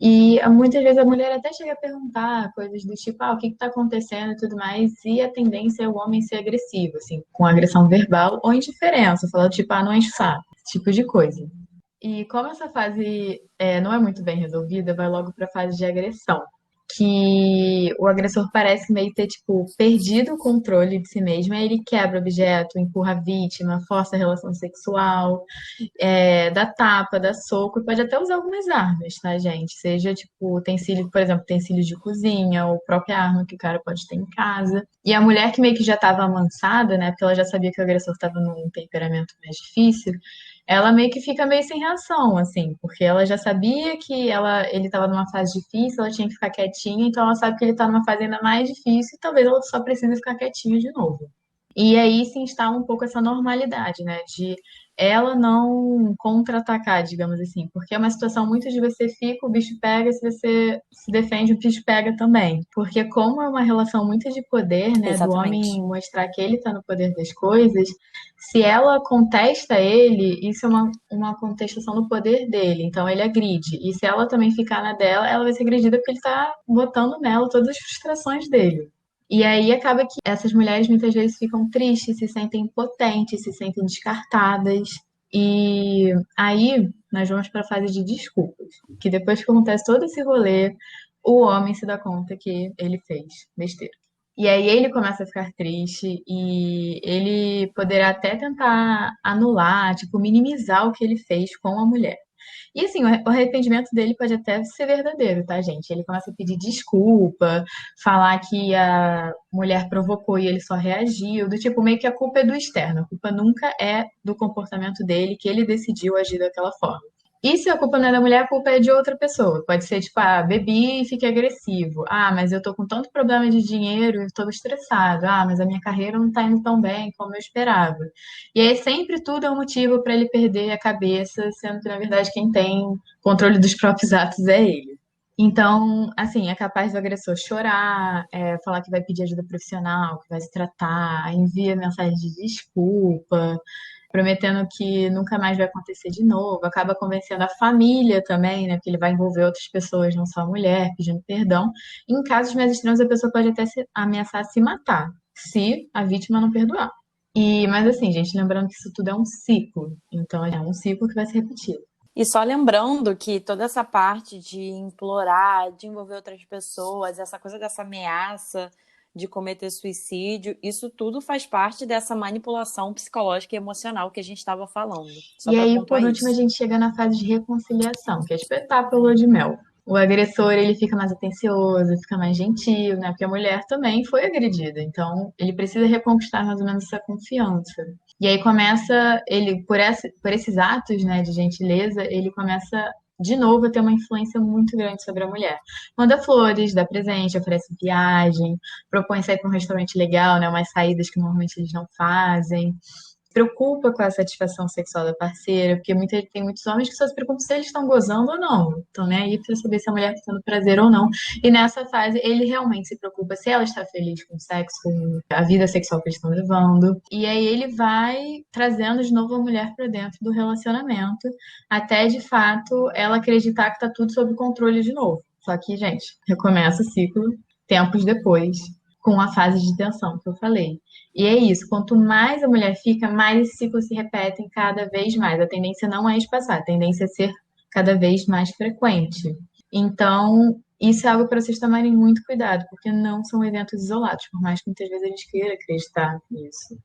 E muitas vezes a mulher até chega a perguntar coisas do tipo, ah, o que está acontecendo e tudo mais, e a tendência é o homem ser agressivo, assim, com agressão verbal ou indiferença, falando tipo, ah, não enche o saco, esse tipo de coisa. E como essa fase não é muito bem resolvida, vai logo para a fase de agressão, que o agressor parece meio ter, tipo, perdido o controle de si mesmo, aí ele quebra objeto, empurra a vítima, força a relação sexual, dá tapa, dá soco, e pode até usar algumas armas, tá, gente? Seja, tipo, utensílio, por exemplo, utensílio de cozinha, ou própria arma que o cara pode ter em casa. E a mulher que meio que já estava amansada, né, porque ela já sabia que o agressor estava num temperamento mais difícil, ela meio que fica meio sem reação, assim, porque ela já sabia que ele estava numa fase difícil, ela tinha que ficar quietinha, então ela sabe que ele está numa fase ainda mais difícil e talvez ela só precise ficar quietinha de novo. E aí se instala um pouco essa normalidade, né? De ela não contra-atacar, digamos assim. Porque é uma situação muito de você fica, o bicho pega, se você se defende, o bicho pega também. Porque como é uma relação muito de poder, né? Do Exatamente. homem mostrar que ele tá no poder das coisas, se ela contesta ele, isso é uma contestação no poder dele. Então ele agride. E se ela também ficar na dela, ela vai ser agredida porque ele tá botando nela todas as frustrações dele. E aí acaba que essas mulheres muitas vezes ficam tristes, se sentem impotentes, se sentem descartadas. E aí nós vamos para a fase de desculpas, que depois que acontece todo esse rolê, o homem se dá conta que ele fez besteira. E aí ele começa a ficar triste e ele poderá até tentar anular, tipo, minimizar o que ele fez com a mulher. E assim, o arrependimento dele pode até ser verdadeiro, tá, gente? Ele começa a pedir desculpa, falar que a mulher provocou e ele só reagiu, do tipo, meio que a culpa é do externo, a culpa nunca é do comportamento dele, que ele decidiu agir daquela forma. E se a culpa não é da mulher, a culpa é de outra pessoa. Pode ser tipo, ah, bebi e fiquei agressivo. Ah, mas eu tô com tanto problema de dinheiro, estou estressado. Ah, mas a minha carreira não tá indo tão bem como eu esperava. E aí sempre tudo é um motivo para ele perder a cabeça, sendo que na verdade quem tem controle dos próprios atos é ele. Então, assim, é capaz do agressor chorar, falar que vai pedir ajuda profissional, que vai se tratar, envia mensagem de desculpa, prometendo que nunca mais vai acontecer de novo, acaba convencendo a família também, né? Porque ele vai envolver outras pessoas, não só a mulher, pedindo perdão. Em casos mais extremos, a pessoa pode até ameaçar se matar, se a vítima não perdoar. Mas assim, gente, lembrando que isso tudo é um ciclo. Então, é um ciclo que vai se repetir. E só lembrando que toda essa parte de implorar, de envolver outras pessoas, essa coisa dessa ameaça, de cometer suicídio. Isso tudo faz parte dessa manipulação psicológica e emocional que a gente estava falando. Só E para aí, por pontuar último, a isso. gente chega na fase de reconciliação, que é tipo a etapa lua de mel. O agressor, ele fica mais atencioso, fica mais gentil, né? Porque a mulher também foi agredida, então ele precisa reconquistar mais ou menos essa confiança. E aí começa, ele, por esses atos, né, de gentileza, ele começa de novo a ter uma influência muito grande sobre a mulher. Manda flores, dá presente, oferece viagem, propõe sair para um restaurante legal, né? Umas saídas que normalmente eles não fazem, preocupa com a satisfação sexual da parceira, porque tem muitos homens que só se preocupam se eles estão gozando ou não. Estão nem aí para saber se a mulher está tendo prazer ou não. E nessa fase, ele realmente se preocupa se ela está feliz com o sexo, com a vida sexual que eles estão levando. E aí ele vai trazendo de novo a mulher para dentro do relacionamento, até de fato ela acreditar que está tudo sob controle de novo. Só que, gente, recomeça o ciclo tempos depois, com a fase de tensão que eu falei. E é isso, quanto mais a mulher fica, mais esse ciclo se repete cada vez mais. A tendência não é espaçar, a tendência é ser cada vez mais frequente. Então, isso é algo para vocês tomarem muito cuidado, porque não são eventos isolados, por mais que muitas vezes a gente queira acreditar nisso.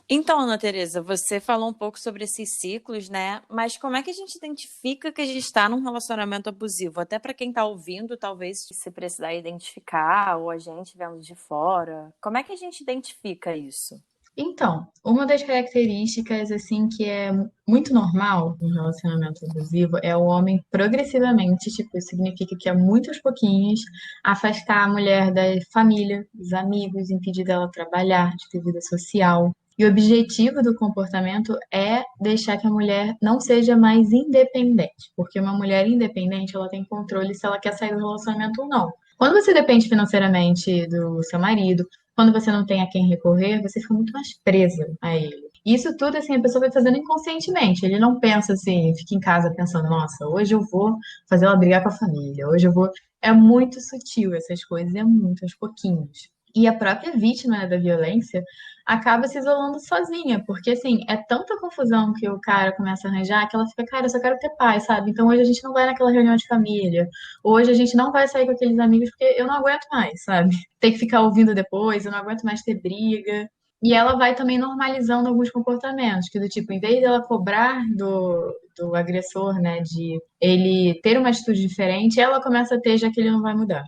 Então, Ana Teresa, você falou um pouco sobre esses ciclos, né? Mas como é que a gente identifica que a gente está num relacionamento abusivo? Até para quem está ouvindo, talvez se precisar identificar, ou a gente vendo de fora. Como é que a gente identifica isso? Então, uma das características, assim, que é muito normal no relacionamento abusivo é o homem progressivamente, tipo, isso significa que é muitos pouquinhos, afastar a mulher da família, dos amigos, impedir dela trabalhar, de ter vida social. E o objetivo do comportamento é deixar que a mulher não seja mais independente, porque uma mulher independente, ela tem controle se ela quer sair do relacionamento ou não. Quando você depende financeiramente do seu marido, quando você não tem a quem recorrer, você fica muito mais presa a ele. E isso tudo, assim, a pessoa vai fazendo inconscientemente. Ele não pensa assim, fica em casa pensando, nossa, hoje eu vou fazer ela brigar com a família, hoje eu vou. É muito sutil essas coisas, é muito aos pouquinhos. E a própria vítima, né, da violência acaba se isolando sozinha, porque assim, é tanta confusão que o cara começa a arranjar que ela fica, cara, eu só quero ter paz, sabe? Então hoje a gente não vai naquela reunião de família, hoje a gente não vai sair com aqueles amigos porque eu não aguento mais, sabe? Tem que ficar ouvindo depois, eu não aguento mais ter briga. E ela vai também normalizando alguns comportamentos, que do tipo, em vez dela cobrar do agressor, né, de ele ter uma atitude diferente, ela começa a ter, já que ele não vai mudar.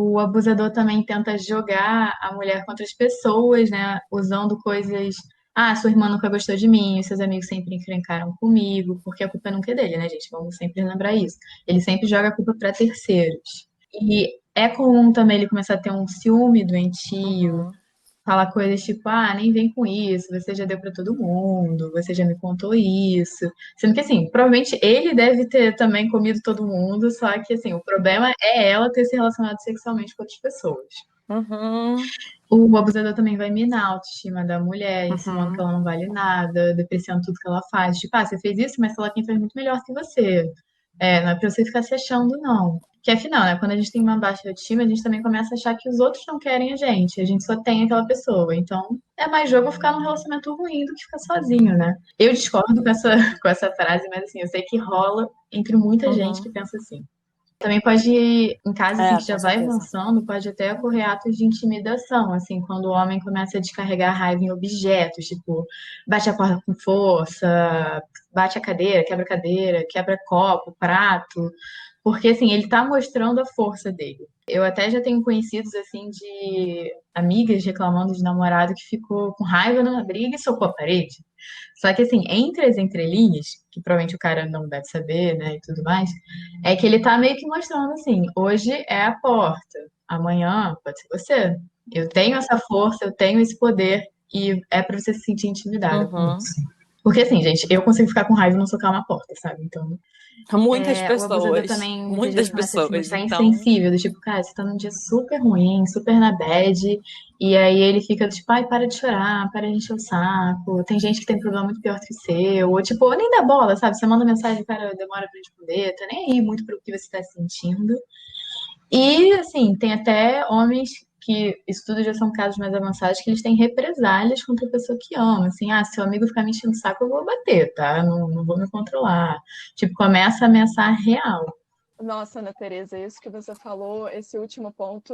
O abusador também tenta jogar a mulher contra as pessoas, né? Usando coisas. Ah, sua irmã nunca gostou de mim, os seus amigos sempre encrencaram comigo, porque a culpa nunca é dele, né, gente? Vamos sempre lembrar isso. Ele sempre joga a culpa para terceiros. E é comum também ele começar a ter um ciúme doentio, Uhum. falar coisas tipo, ah, nem vem com isso, você já deu pra todo mundo, você já me contou isso. Sendo que, assim, provavelmente ele deve ter também comido todo mundo, só que, assim, o problema é ela ter se relacionado sexualmente com outras pessoas. Uhum. O abusador também vai minar a autoestima da mulher, insinuando que Uhum. ela não vale nada, depreciando tudo que ela faz. Tipo, ah, você fez isso, mas sei lá quem fez muito melhor que você. É, não é pra você ficar se achando, não. Que afinal, né, quando a gente tem uma baixa autoestima, a gente também começa a achar que os outros não querem a gente só tem aquela pessoa. Então, é mais jogo ficar num relacionamento ruim do que ficar sozinho, né? Eu discordo com essa, com essa frase, mas assim, eu sei que rola entre muita gente que Uhum. pensa assim. Também pode, em casos assim, É, que já com vai certeza. avançando, pode até ocorrer atos de intimidação, assim, quando o homem começa a descarregar a raiva em objetos, tipo, bate a porta com força, bate a cadeira, quebra copo, prato, porque, assim, ele tá mostrando a força dele. Eu até já tenho conhecidos, assim, de amigas reclamando de namorado que ficou com raiva numa briga e socou a parede. Só que, assim, entre as entrelinhas, que provavelmente o cara não deve saber, né, e tudo mais, é que ele tá meio que mostrando assim, hoje é a porta, amanhã pode ser você. Eu tenho essa força, eu tenho esse poder e é pra você se sentir intimidada com Uhum. isso. Porque assim, gente, eu consigo ficar com raiva e não socar uma porta, sabe? Então, Muitas o abusador pessoas. também muitas vezes Muitas começa a se pessoas. mostrar Então, insensível, do tipo, cara, você tá num dia super ruim, super na bad, e aí ele fica do tipo, ai, para de chorar, para de encher o saco, tem gente que tem problema muito pior que o seu, ou tipo, nem dá bola, sabe? Você manda mensagem, o cara demora pra responder, tá nem aí muito pro que você tá sentindo. E, assim, tem até homens que, isso tudo já são casos mais avançados, que eles têm represálias contra a pessoa que ama. Assim, ah, se seu amigo ficar me enchendo o saco, eu vou bater, tá? Não vou me controlar. Tipo, começa a ameaçar real. Nossa, Ana Tereza, isso que você falou, esse último ponto,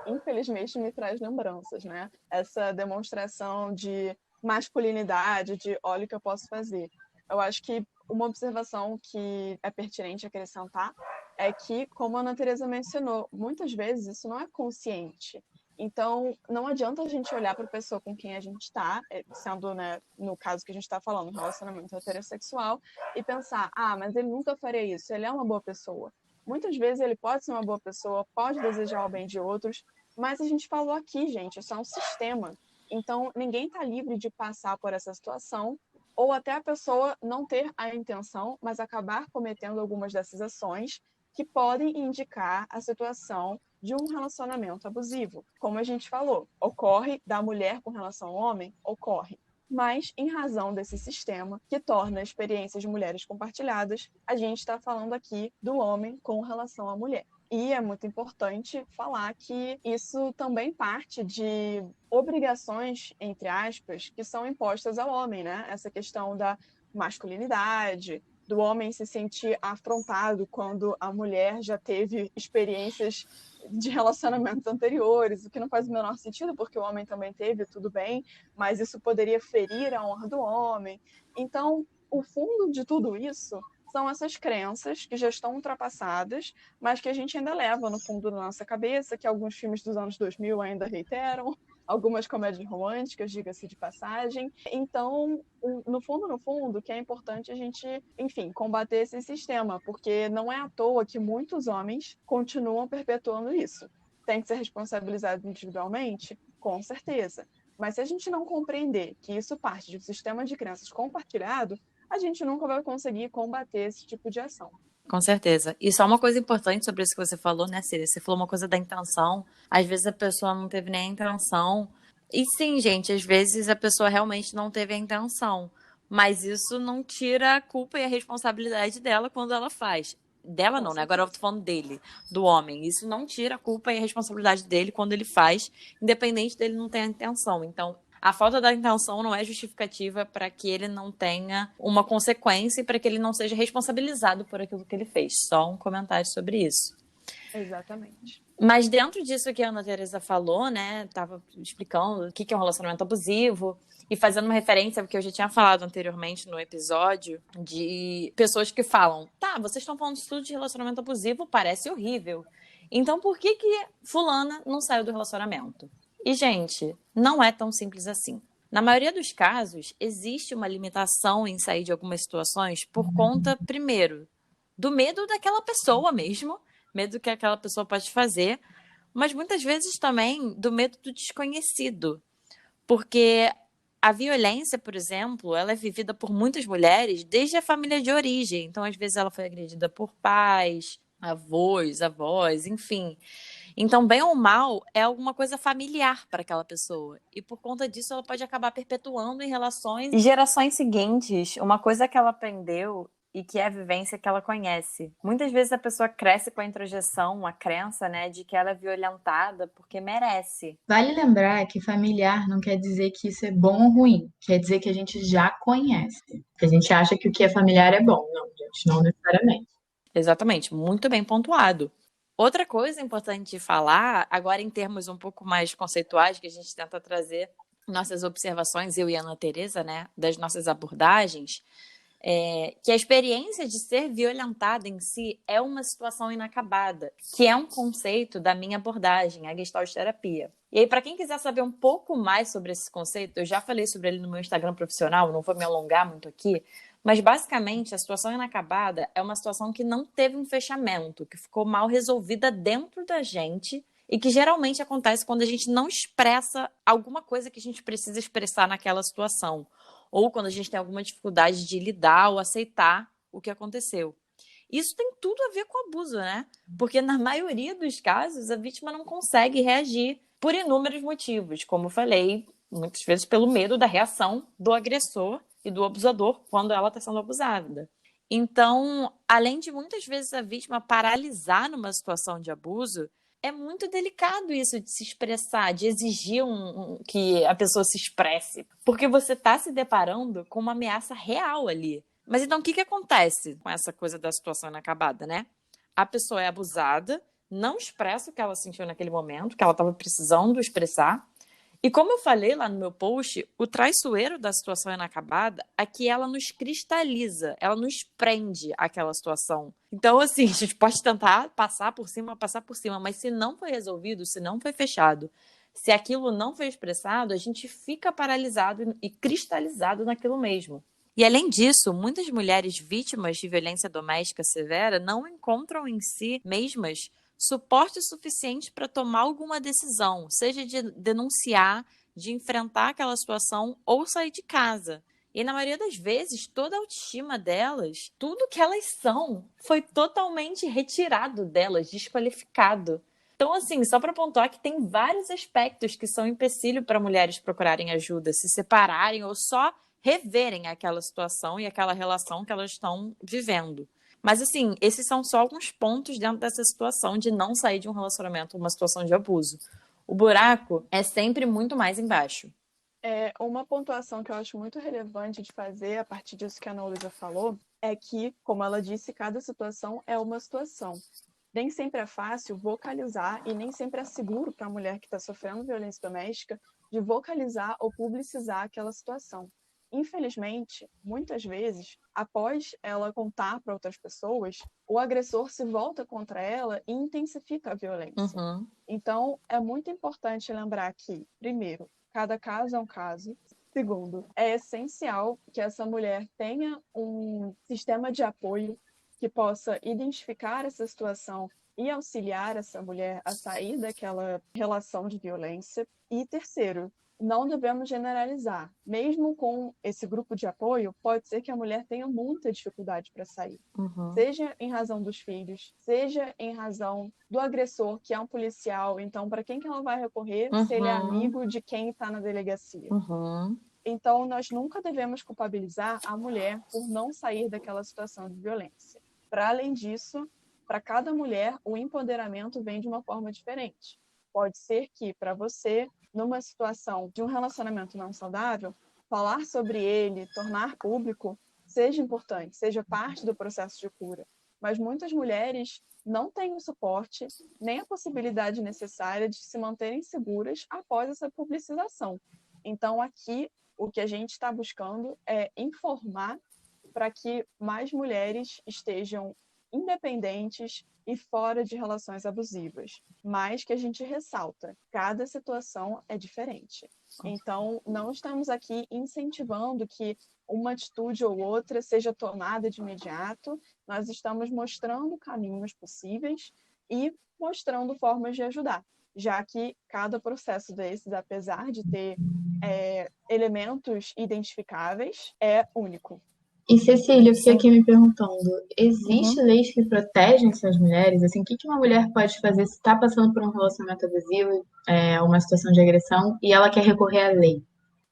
infelizmente me traz lembranças, né? Essa demonstração de masculinidade, de olha o que eu posso fazer. Eu acho que uma observação que é pertinente acrescentar é que, como a Ana Tereza mencionou, muitas vezes isso não é consciente. Então, não adianta a gente olhar para a pessoa com quem a gente está, sendo, né, no caso que a gente está falando, relacionamento heterossexual, e pensar, mas ele nunca faria isso, ele é uma boa pessoa. Muitas vezes ele pode ser uma boa pessoa, pode desejar o bem de outros, mas a gente falou aqui, gente, isso é um sistema. Então, ninguém está livre de passar por essa situação, ou até a pessoa não ter a intenção, mas acabar cometendo algumas dessas ações que podem indicar a situação de um relacionamento abusivo. Como a gente falou, ocorre da mulher com relação ao homem? Ocorre. Mas, em razão desse sistema que torna experiências de mulheres compartilhadas, a gente está falando aqui do homem com relação à mulher. E é muito importante falar que isso também parte de obrigações, entre aspas, que são impostas ao homem, né? Essa questão da masculinidade, do homem se sentir afrontado quando a mulher já teve experiências de relacionamentos anteriores, o que não faz o menor sentido, porque o homem também teve, tudo bem, mas isso poderia ferir a honra do homem. Então, o fundo de tudo isso são essas crenças que já estão ultrapassadas, mas que a gente ainda leva no fundo da nossa cabeça, que alguns filmes dos anos 2000 ainda reiteram, algumas comédias românticas, diga-se de passagem. Então, no fundo, que é importante a gente, enfim, combater esse sistema, porque não é à toa que muitos homens continuam perpetuando isso. Tem que ser responsabilizado individualmente? Com certeza. Mas se a gente não compreender que isso parte de um sistema de crenças compartilhado, a gente nunca vai conseguir combater esse tipo de ação. Com certeza. E só uma coisa importante sobre isso que você falou, né, Cília? Você falou uma coisa da intenção. Às vezes a pessoa não teve nem a intenção. E sim, gente, às vezes a pessoa realmente não teve a intenção. Mas isso não tira a culpa e a responsabilidade dela quando ela faz. Dela não, né? Agora eu tô falando dele, do homem. Isso não tira a culpa e a responsabilidade dele quando ele faz, independente dele não ter a intenção. Então, a falta da intenção não é justificativa para que ele não tenha uma consequência e para que ele não seja responsabilizado por aquilo que ele fez. Só um comentário sobre isso. Exatamente. Mas dentro disso que a Ana Tereza falou, né, estava explicando o que é um relacionamento abusivo e fazendo uma referência ao que eu já tinha falado anteriormente no episódio de pessoas que falam, tá, vocês estão falando tudo de relacionamento abusivo, parece horrível. Então por que fulana não saiu do relacionamento? E, gente, não é tão simples assim. Na maioria dos casos, existe uma limitação em sair de algumas situações por conta, primeiro, do medo daquela pessoa mesmo, medo do que aquela pessoa pode fazer, mas muitas vezes também do medo do desconhecido. Porque a violência, por exemplo, ela é vivida por muitas mulheres desde a família de origem. Então, às vezes, ela foi agredida por pais, avós, enfim. Então, bem ou mal, é alguma coisa familiar para aquela pessoa. E por conta disso, ela pode acabar perpetuando em relações e gerações seguintes uma coisa que ela aprendeu e que é a vivência que ela conhece. Muitas vezes a pessoa cresce com a introjeção, a crença, né, de que ela é violentada porque merece. Vale lembrar que familiar não quer dizer que isso é bom ou ruim, quer dizer que a gente já conhece. Que a gente acha que o que é familiar é bom. Não, gente, não necessariamente. Exatamente, muito bem pontuado. Outra coisa importante de falar, agora em termos um pouco mais conceituais, que a gente tenta trazer nossas observações, eu e a Ana Tereza, né, das nossas abordagens, que a experiência de ser violentada em si é uma situação inacabada, que é um conceito da minha abordagem, a Gestalt terapia. E aí, para quem quiser saber um pouco mais sobre esse conceito, eu já falei sobre ele no meu Instagram profissional, não vou me alongar muito aqui, mas basicamente a situação inacabada é uma situação que não teve um fechamento, que ficou mal resolvida dentro da gente e que geralmente acontece quando a gente não expressa alguma coisa que a gente precisa expressar naquela situação, ou quando a gente tem alguma dificuldade de lidar ou aceitar o que aconteceu. Isso tem tudo a ver com abuso, né? Porque na maioria dos casos a vítima não consegue reagir por inúmeros motivos, como eu falei, muitas vezes pelo medo da reação do agressor e do abusador quando ela está sendo abusada. Então, além de muitas vezes a vítima paralisar numa situação de abuso, é muito delicado isso de se expressar, de exigir que a pessoa se expresse, porque você está se deparando com uma ameaça real ali. Mas então o que acontece com essa coisa da situação inacabada, né? a pessoa é abusada, não expressa o que ela sentiu naquele momento, que ela estava precisando expressar. E como eu falei lá no meu post, o traiçoeiro da situação inacabada é que ela nos cristaliza, ela nos prende àquela situação. Então, assim, a gente pode tentar passar por cima, mas se não foi resolvido, se não foi fechado, se aquilo não foi expressado, a gente fica paralisado e cristalizado naquilo mesmo. E além disso, muitas mulheres vítimas de violência doméstica severa não encontram em si mesmas suporte suficiente para tomar alguma decisão, seja de denunciar, de enfrentar aquela situação ou sair de casa. E na maioria das vezes, toda a autoestima delas, tudo que elas são, foi totalmente retirado delas, desqualificado. Então, assim, só para pontuar que tem vários aspectos que são empecilho para mulheres procurarem ajuda, se separarem ou só reverem aquela situação e aquela relação que elas estão vivendo. Mas, assim, esses são só alguns pontos dentro dessa situação de não sair de um relacionamento, uma situação de abuso. O buraco é sempre muito mais embaixo. Uma pontuação que eu acho muito relevante de fazer, a partir disso que a Ana Luísa falou, é que, como ela disse, cada situação é uma situação. Nem sempre é fácil vocalizar e nem sempre é seguro para a mulher que está sofrendo violência doméstica de vocalizar ou publicizar aquela situação. Infelizmente, muitas vezes, após ela contar para outras pessoas, o agressor se volta contra ela e intensifica a violência. Uhum. Então, é muito importante lembrar que, primeiro, cada caso é um caso. Segundo, é essencial que essa mulher tenha um sistema de apoio que possa identificar essa situação e auxiliar essa mulher a sair daquela relação de violência. E terceiro, não devemos generalizar. Mesmo com esse grupo de apoio, pode ser que a mulher tenha muita dificuldade para sair. Uhum. Seja em razão dos filhos, seja em razão do agressor, que é um policial. Então, para quem que ela vai recorrer se ele é amigo de quem está na delegacia? Uhum. Então, nós nunca devemos culpabilizar a mulher por não sair daquela situação de violência. Para além disso, para cada mulher, o empoderamento vem de uma forma diferente. Pode ser que, para você, numa situação de um relacionamento não saudável, falar sobre ele, tornar público, seja importante, seja parte do processo de cura. Mas muitas mulheres não têm o suporte nem a possibilidade necessária de se manterem seguras após essa publicização. Então, aqui, o que a gente está buscando é informar para que mais mulheres estejam independentes e fora de relações abusivas. Mas que a gente ressalta, cada situação é diferente. Então, não estamos aqui incentivando que uma atitude ou outra seja tomada de imediato. Nós estamos mostrando caminhos possíveis e mostrando formas de ajudar, já que cada processo desses, apesar de ter elementos identificáveis, é único. E Cecília, eu fiquei aqui me perguntando, existe leis que protegem essas mulheres? Assim, o que uma mulher pode fazer se está passando por um relacionamento abusivo, uma situação de agressão, e ela quer recorrer à lei?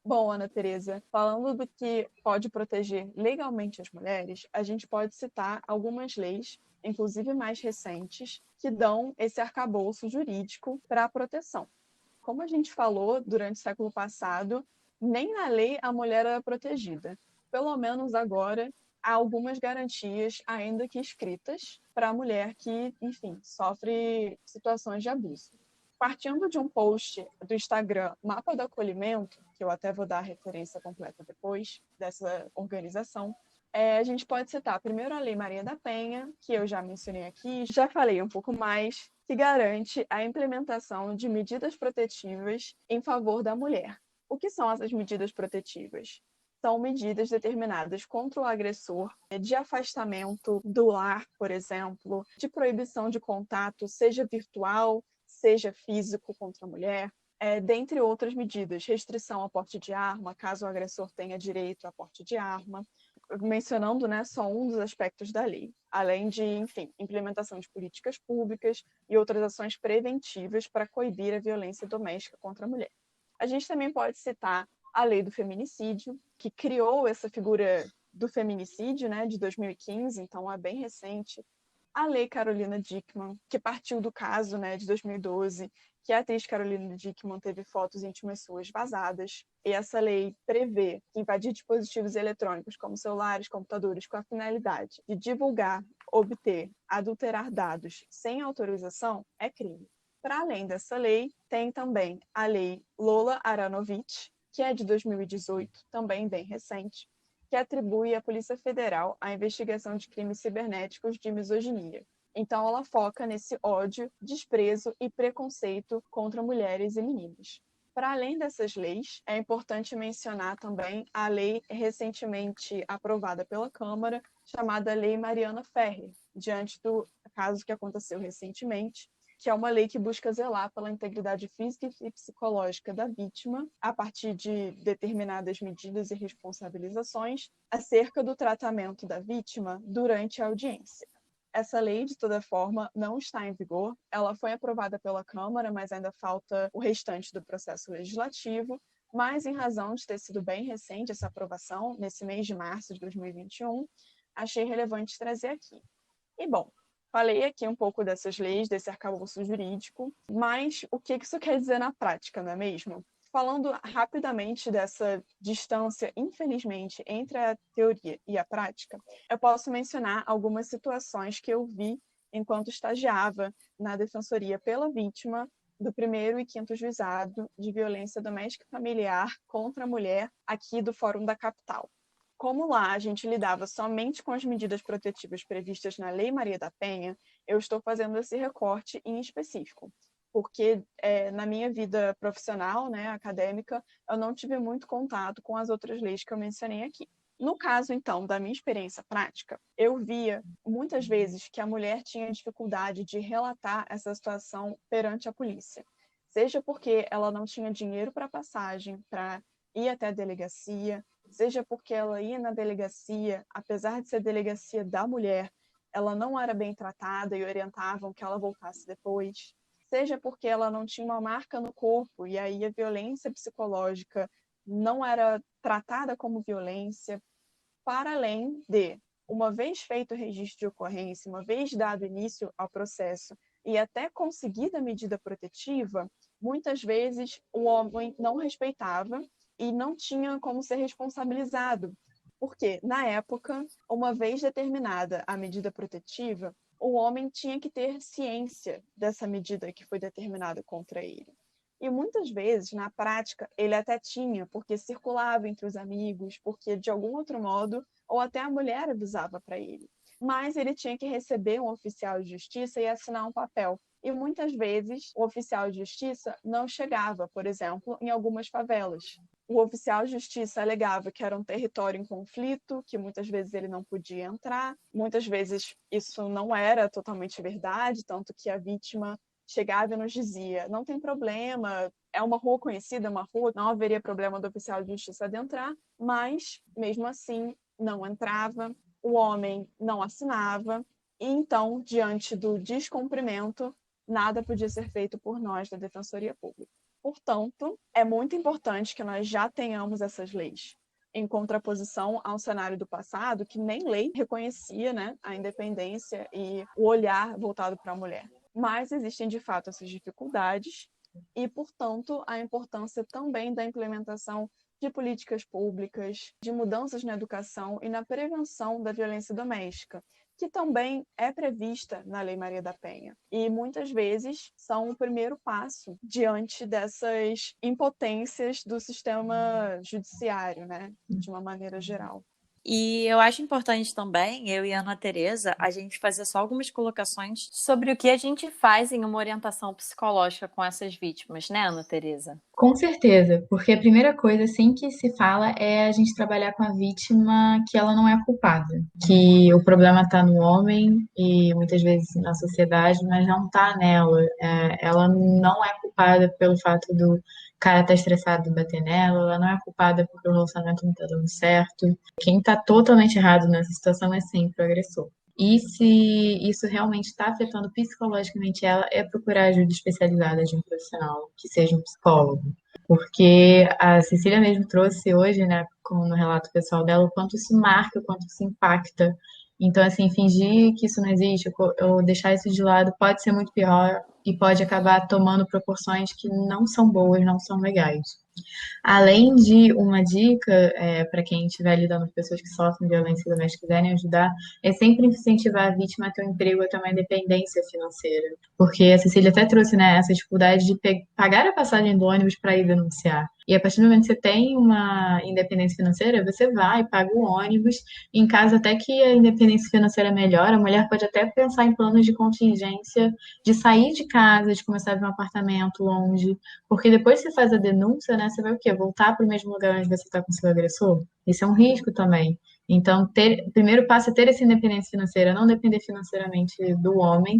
Bom, Ana Teresa, falando do que pode proteger legalmente as mulheres, a gente pode citar algumas leis, inclusive mais recentes, que dão esse arcabouço jurídico para a proteção. Como a gente falou durante o século passado, nem na lei a mulher era protegida. Pelo menos agora, há algumas garantias, ainda que escritas, para a mulher que, enfim, sofre situações de abuso. Partindo de um post do Instagram Mapa do Acolhimento, que eu até vou dar a referência completa depois dessa organização, a gente pode citar primeiro a Lei Maria da Penha, que eu já mencionei aqui, já falei um pouco mais, que garante a implementação de medidas protetivas em favor da mulher. O que são essas medidas protetivas? São medidas determinadas contra o agressor, de afastamento do lar, por exemplo, de proibição de contato, seja virtual, seja físico contra a mulher, dentre outras medidas, restrição ao porte de arma, caso o agressor tenha direito a porte de arma, mencionando, né, só um dos aspectos da lei, além de, enfim, implementação de políticas públicas e outras ações preventivas para coibir a violência doméstica contra a mulher. A gente também pode citar a lei do feminicídio, que criou essa figura do feminicídio, né, de 2015, então é bem recente. A lei Carolina Dickmann, que partiu do caso, né, de 2012, que a atriz Carolina Dickmann teve fotos íntimas suas vazadas. E essa lei prevê que invadir dispositivos eletrônicos, como celulares, computadores, com a finalidade de divulgar obter, adulterar dados sem autorização é crime. Para além dessa lei, tem também a Lei Lola Aronovitch, que é de 2018, também bem recente, que atribui à Polícia Federal a investigação de crimes cibernéticos de misoginia. Então, ela foca nesse ódio, desprezo e preconceito contra mulheres e meninas. Para além dessas leis, é importante mencionar também a lei recentemente aprovada pela Câmara, chamada Lei Mariana Ferrer, diante do caso que aconteceu recentemente, que é uma lei que busca zelar pela integridade física e psicológica da vítima, a partir de determinadas medidas e responsabilizações, acerca do tratamento da vítima durante a audiência. Essa lei, de toda forma, não está em vigor. Ela foi aprovada pela Câmara, mas ainda falta o restante do processo legislativo. Mas, em razão de ter sido bem recente essa aprovação, nesse mês de março de 2021, achei relevante trazer aqui. E, bom, falei aqui um pouco dessas leis, desse arcabouço jurídico, mas o que isso quer dizer na prática, não é mesmo? Falando rapidamente dessa distância, infelizmente, entre a teoria e a prática, eu posso mencionar algumas situações que eu vi enquanto estagiava na Defensoria pela Vítima do 1º e 5º Juizado de Violência Doméstica e Familiar contra a Mulher aqui do Fórum da Capital. Como lá a gente lidava somente com as medidas protetivas previstas na Lei Maria da Penha, eu estou fazendo esse recorte em específico, porque na minha vida profissional, né, acadêmica, eu não tive muito contato com as outras leis que eu mencionei aqui. No caso, então, da minha experiência prática, eu via muitas vezes que a mulher tinha dificuldade de relatar essa situação perante a polícia, seja porque ela não tinha dinheiro para passagem, para ir até a delegacia, seja porque ela ia na delegacia, apesar de ser delegacia da mulher, ela não era bem tratada e orientavam que ela voltasse depois, seja porque ela não tinha uma marca no corpo e aí a violência psicológica não era tratada como violência, para além de, uma vez feito o registro de ocorrência, uma vez dado início ao processo e até conseguida a medida protetiva, muitas vezes o homem não respeitava e não tinha como ser responsabilizado, porque, na época, uma vez determinada a medida protetiva, o homem tinha que ter ciência dessa medida que foi determinada contra ele. E muitas vezes, na prática, ele até tinha, porque circulava entre os amigos, porque de algum outro modo, ou até a mulher avisava para ele. Mas ele tinha que receber um oficial de justiça e assinar um papel. E muitas vezes o oficial de justiça não chegava, por exemplo, em algumas favelas. O oficial de justiça alegava que era um território em conflito, que muitas vezes ele não podia entrar. Muitas vezes isso não era totalmente verdade, tanto que a vítima chegava e nos dizia: não tem problema, é uma rua conhecida, uma rua, não haveria problema do oficial de justiça adentrar, mas mesmo assim não entrava, o homem não assinava, e então, diante do descumprimento, nada podia ser feito por nós da Defensoria Pública. Portanto, é muito importante que nós já tenhamos essas leis, em contraposição a um cenário do passado que nem lei reconhecia, né, a independência e o olhar voltado para a mulher. Mas existem, de fato, essas dificuldades e, portanto, a importância também da implementação de políticas públicas, de mudanças na educação e na prevenção da violência doméstica, que também é prevista na Lei Maria da Penha. E muitas vezes são o primeiro passo diante dessas impotências do sistema judiciário, né, de uma maneira geral. E eu acho importante também, eu e a Ana Tereza, a gente fazer só algumas colocações sobre o que a gente faz em uma orientação psicológica com essas vítimas, né, Ana Tereza? Com certeza, porque a primeira coisa assim que se fala é a gente trabalhar com a vítima que ela não é culpada, que o problema está no homem e muitas vezes na sociedade, mas não está nela. Ela não é culpada pelo fato do cara estar estressado e bater nela, ela não é culpada porque o relacionamento não está dando certo. Quem está totalmente errado nessa situação é sempre o agressor. E se isso realmente está afetando psicologicamente ela, é procurar ajuda especializada de um profissional, que seja um psicólogo. Porque a Cecília mesmo trouxe hoje, né, no relato pessoal dela, o quanto isso marca, o quanto isso impacta. Então, assim, fingir que isso não existe, ou deixar isso de lado, pode ser muito pior e pode acabar tomando proporções que não são boas, não são legais. Além de uma dica para quem estiver lidando com pessoas que sofrem violência doméstica e quiserem ajudar, é sempre incentivar a vítima a ter um emprego ou ter uma independência financeira. Porque a Cecília até trouxe, né, essa dificuldade de pagar a passagem do ônibus para ir denunciar. E a partir do momento que você tem uma independência financeira, você vai, paga o ônibus. Em caso até que a independência financeira melhore, a mulher pode até pensar em planos de contingência, de sair de casa, de começar a ver um apartamento longe, porque depois que você faz a denúncia, né, você vai o quê? Voltar para o mesmo lugar onde você está com seu agressor? Isso é um risco também. Então, o primeiro passo é ter essa independência financeira, não depender financeiramente do homem.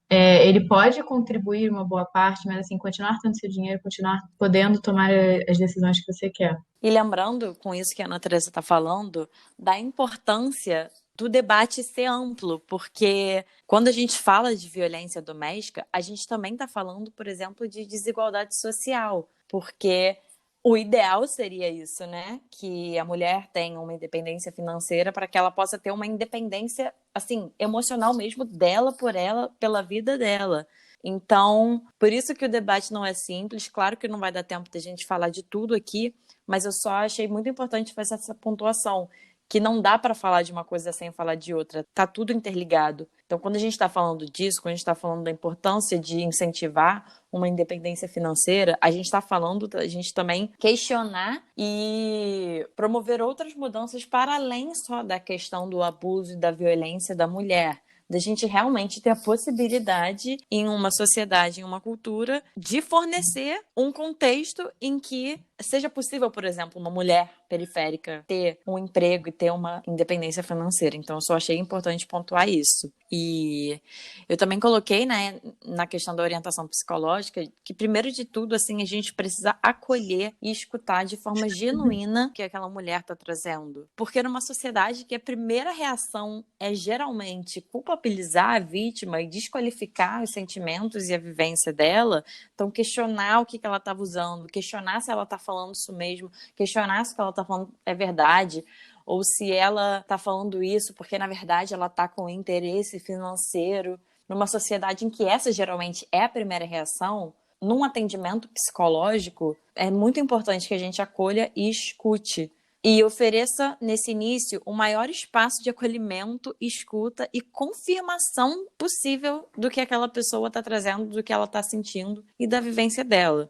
Ele pode contribuir uma boa parte, mas assim, continuar tendo seu dinheiro, continuar podendo tomar as decisões que você quer. E lembrando, com isso que a Ana Teresa está falando, da importância do debate ser amplo, porque quando a gente fala de violência doméstica, a gente também está falando, por exemplo, de desigualdade social, porque o ideal seria isso, né? Que a mulher tenha uma independência financeira para que ela possa ter uma independência, assim, emocional mesmo dela por ela, pela vida dela. Então, por isso que o debate não é simples. Claro que não vai dar tempo de a gente falar de tudo aqui, mas eu só achei muito importante fazer essa pontuação, que não dá para falar de uma coisa sem falar de outra. Tá tudo interligado. Então, quando a gente está falando disso, quando a gente está falando da importância de incentivar uma independência financeira, a gente está falando da gente também questionar e promover outras mudanças para além só da questão do abuso e da violência da mulher. Da gente realmente ter a possibilidade em uma sociedade, em uma cultura, de fornecer um contexto em que seja possível, por exemplo, uma mulher periférica ter um emprego e ter uma independência financeira. Então, eu só achei importante pontuar isso. E eu também coloquei, né, na questão da orientação psicológica, que primeiro de tudo, assim, a gente precisa acolher e escutar de forma genuína o que aquela mulher está trazendo. Porque numa sociedade que a primeira reação é geralmente culpabilizar a vítima e desqualificar os sentimentos e a vivência dela, então questionar o que ela estava usando, questionar se ela está falando isso mesmo, questionar se o que ela está falando é verdade, ou se ela está falando isso porque, na verdade, ela está com interesse financeiro. Numa sociedade em que essa geralmente é a primeira reação, num atendimento psicológico, é muito importante que a gente acolha e escute. E ofereça, nesse início, o maior espaço de acolhimento, escuta e confirmação possível do que aquela pessoa está trazendo, do que ela está sentindo e da vivência dela.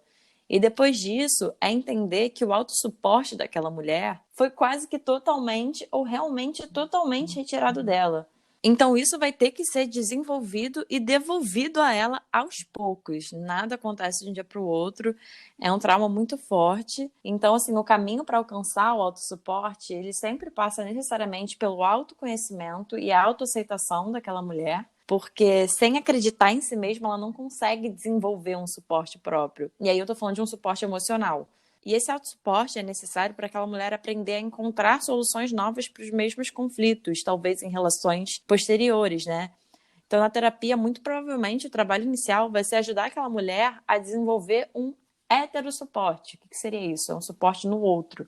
E depois disso, é entender que o autossuporte daquela mulher foi quase que totalmente ou realmente totalmente retirado dela. Então isso vai ter que ser desenvolvido e devolvido a ela aos poucos. Nada acontece de um dia para o outro, é um trauma muito forte. Então, assim, o caminho para alcançar o autossuporte, ele sempre passa necessariamente pelo autoconhecimento e a autoaceitação daquela mulher. Porque sem acreditar em si mesma, ela não consegue desenvolver um suporte próprio. E aí eu tô falando de um suporte emocional. E esse autossuporte é necessário para aquela mulher aprender a encontrar soluções novas para os mesmos conflitos, talvez em relações posteriores, né? Então, na terapia, muito provavelmente, o trabalho inicial vai ser ajudar aquela mulher a desenvolver um heterossuporte. O que seria isso? É um suporte no outro.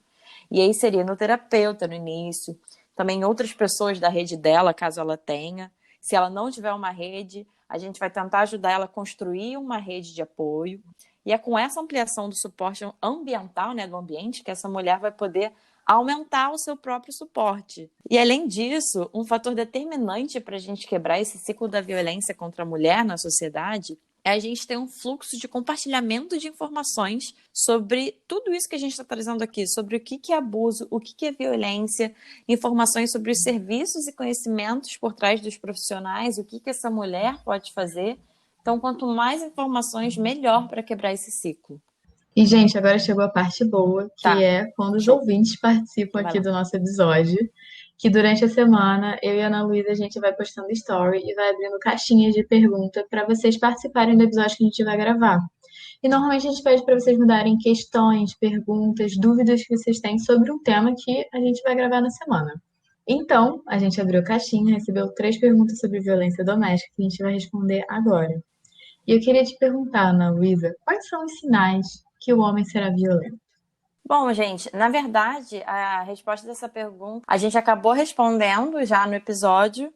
E aí seria no terapeuta no início, também outras pessoas da rede dela, caso ela tenha. Se ela não tiver uma rede, a gente vai tentar ajudar ela a construir uma rede de apoio. E é com essa ampliação do suporte ambiental, né, do ambiente, que essa mulher vai poder aumentar o seu próprio suporte. E, além disso, um fator determinante para a gente quebrar esse ciclo da violência contra a mulher na sociedade é a gente ter um fluxo de compartilhamento de informações sobre tudo isso que a gente está trazendo aqui, sobre o que é abuso, o que é violência, informações sobre os serviços e conhecimentos por trás dos profissionais, o que essa mulher pode fazer. Então, quanto mais informações, melhor para quebrar esse ciclo. E, gente, agora chegou a parte boa, que Tá. é quando os Show. ouvintes participam Vai aqui lá. do nosso episódio, que durante a semana eu e a Ana Luísa a gente vai postando story e vai abrindo caixinhas de pergunta para vocês participarem do episódio que a gente vai gravar. E normalmente a gente pede para vocês mandarem questões, perguntas, dúvidas que vocês têm sobre um tema que a gente vai gravar na semana. Então, a gente abriu a caixinha, recebeu 3 perguntas sobre violência doméstica que a gente vai responder agora. E eu queria te perguntar, Ana Luísa, quais são os sinais que o homem será violento? Bom, gente, na verdade, a resposta dessa pergunta a gente acabou respondendo já no episódio.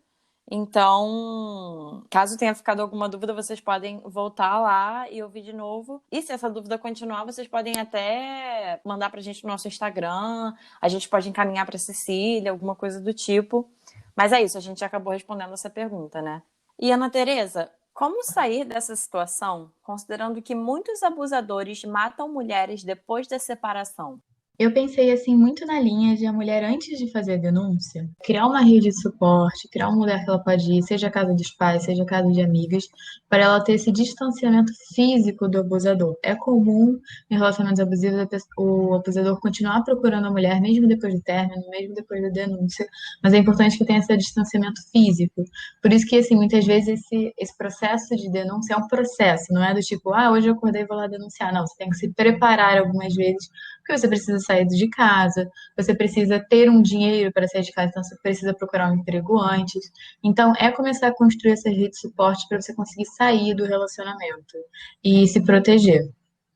Então, Caso tenha ficado alguma dúvida, vocês podem voltar lá e ouvir de novo. E se essa dúvida continuar, vocês podem até mandar pra gente no nosso Instagram. A gente pode encaminhar pra Cecília, alguma coisa do tipo. Mas é isso, a gente acabou respondendo essa pergunta, né? E Ana Tereza, como sair dessa situação, considerando que muitos abusadores matam mulheres depois da separação? Eu pensei assim muito na linha de a mulher antes de fazer a denúncia, criar uma rede de suporte, criar um lugar que ela pode ir, seja a casa dos pais, seja a casa de amigas, para ela ter esse distanciamento físico do abusador. É comum em relacionamentos abusivos o abusador continuar procurando a mulher mesmo depois do término, mesmo depois da denúncia, mas é importante que tenha esse distanciamento físico. Por isso que assim, muitas vezes esse processo de denúncia é um processo, não é do tipo, hoje eu acordei e vou lá denunciar. Não, você tem que se preparar algumas vezes porque você precisa sair de casa, você precisa ter um dinheiro para sair de casa, então você precisa procurar um emprego antes. Então, é começar a construir essa rede de suporte para você conseguir sair do relacionamento e se proteger.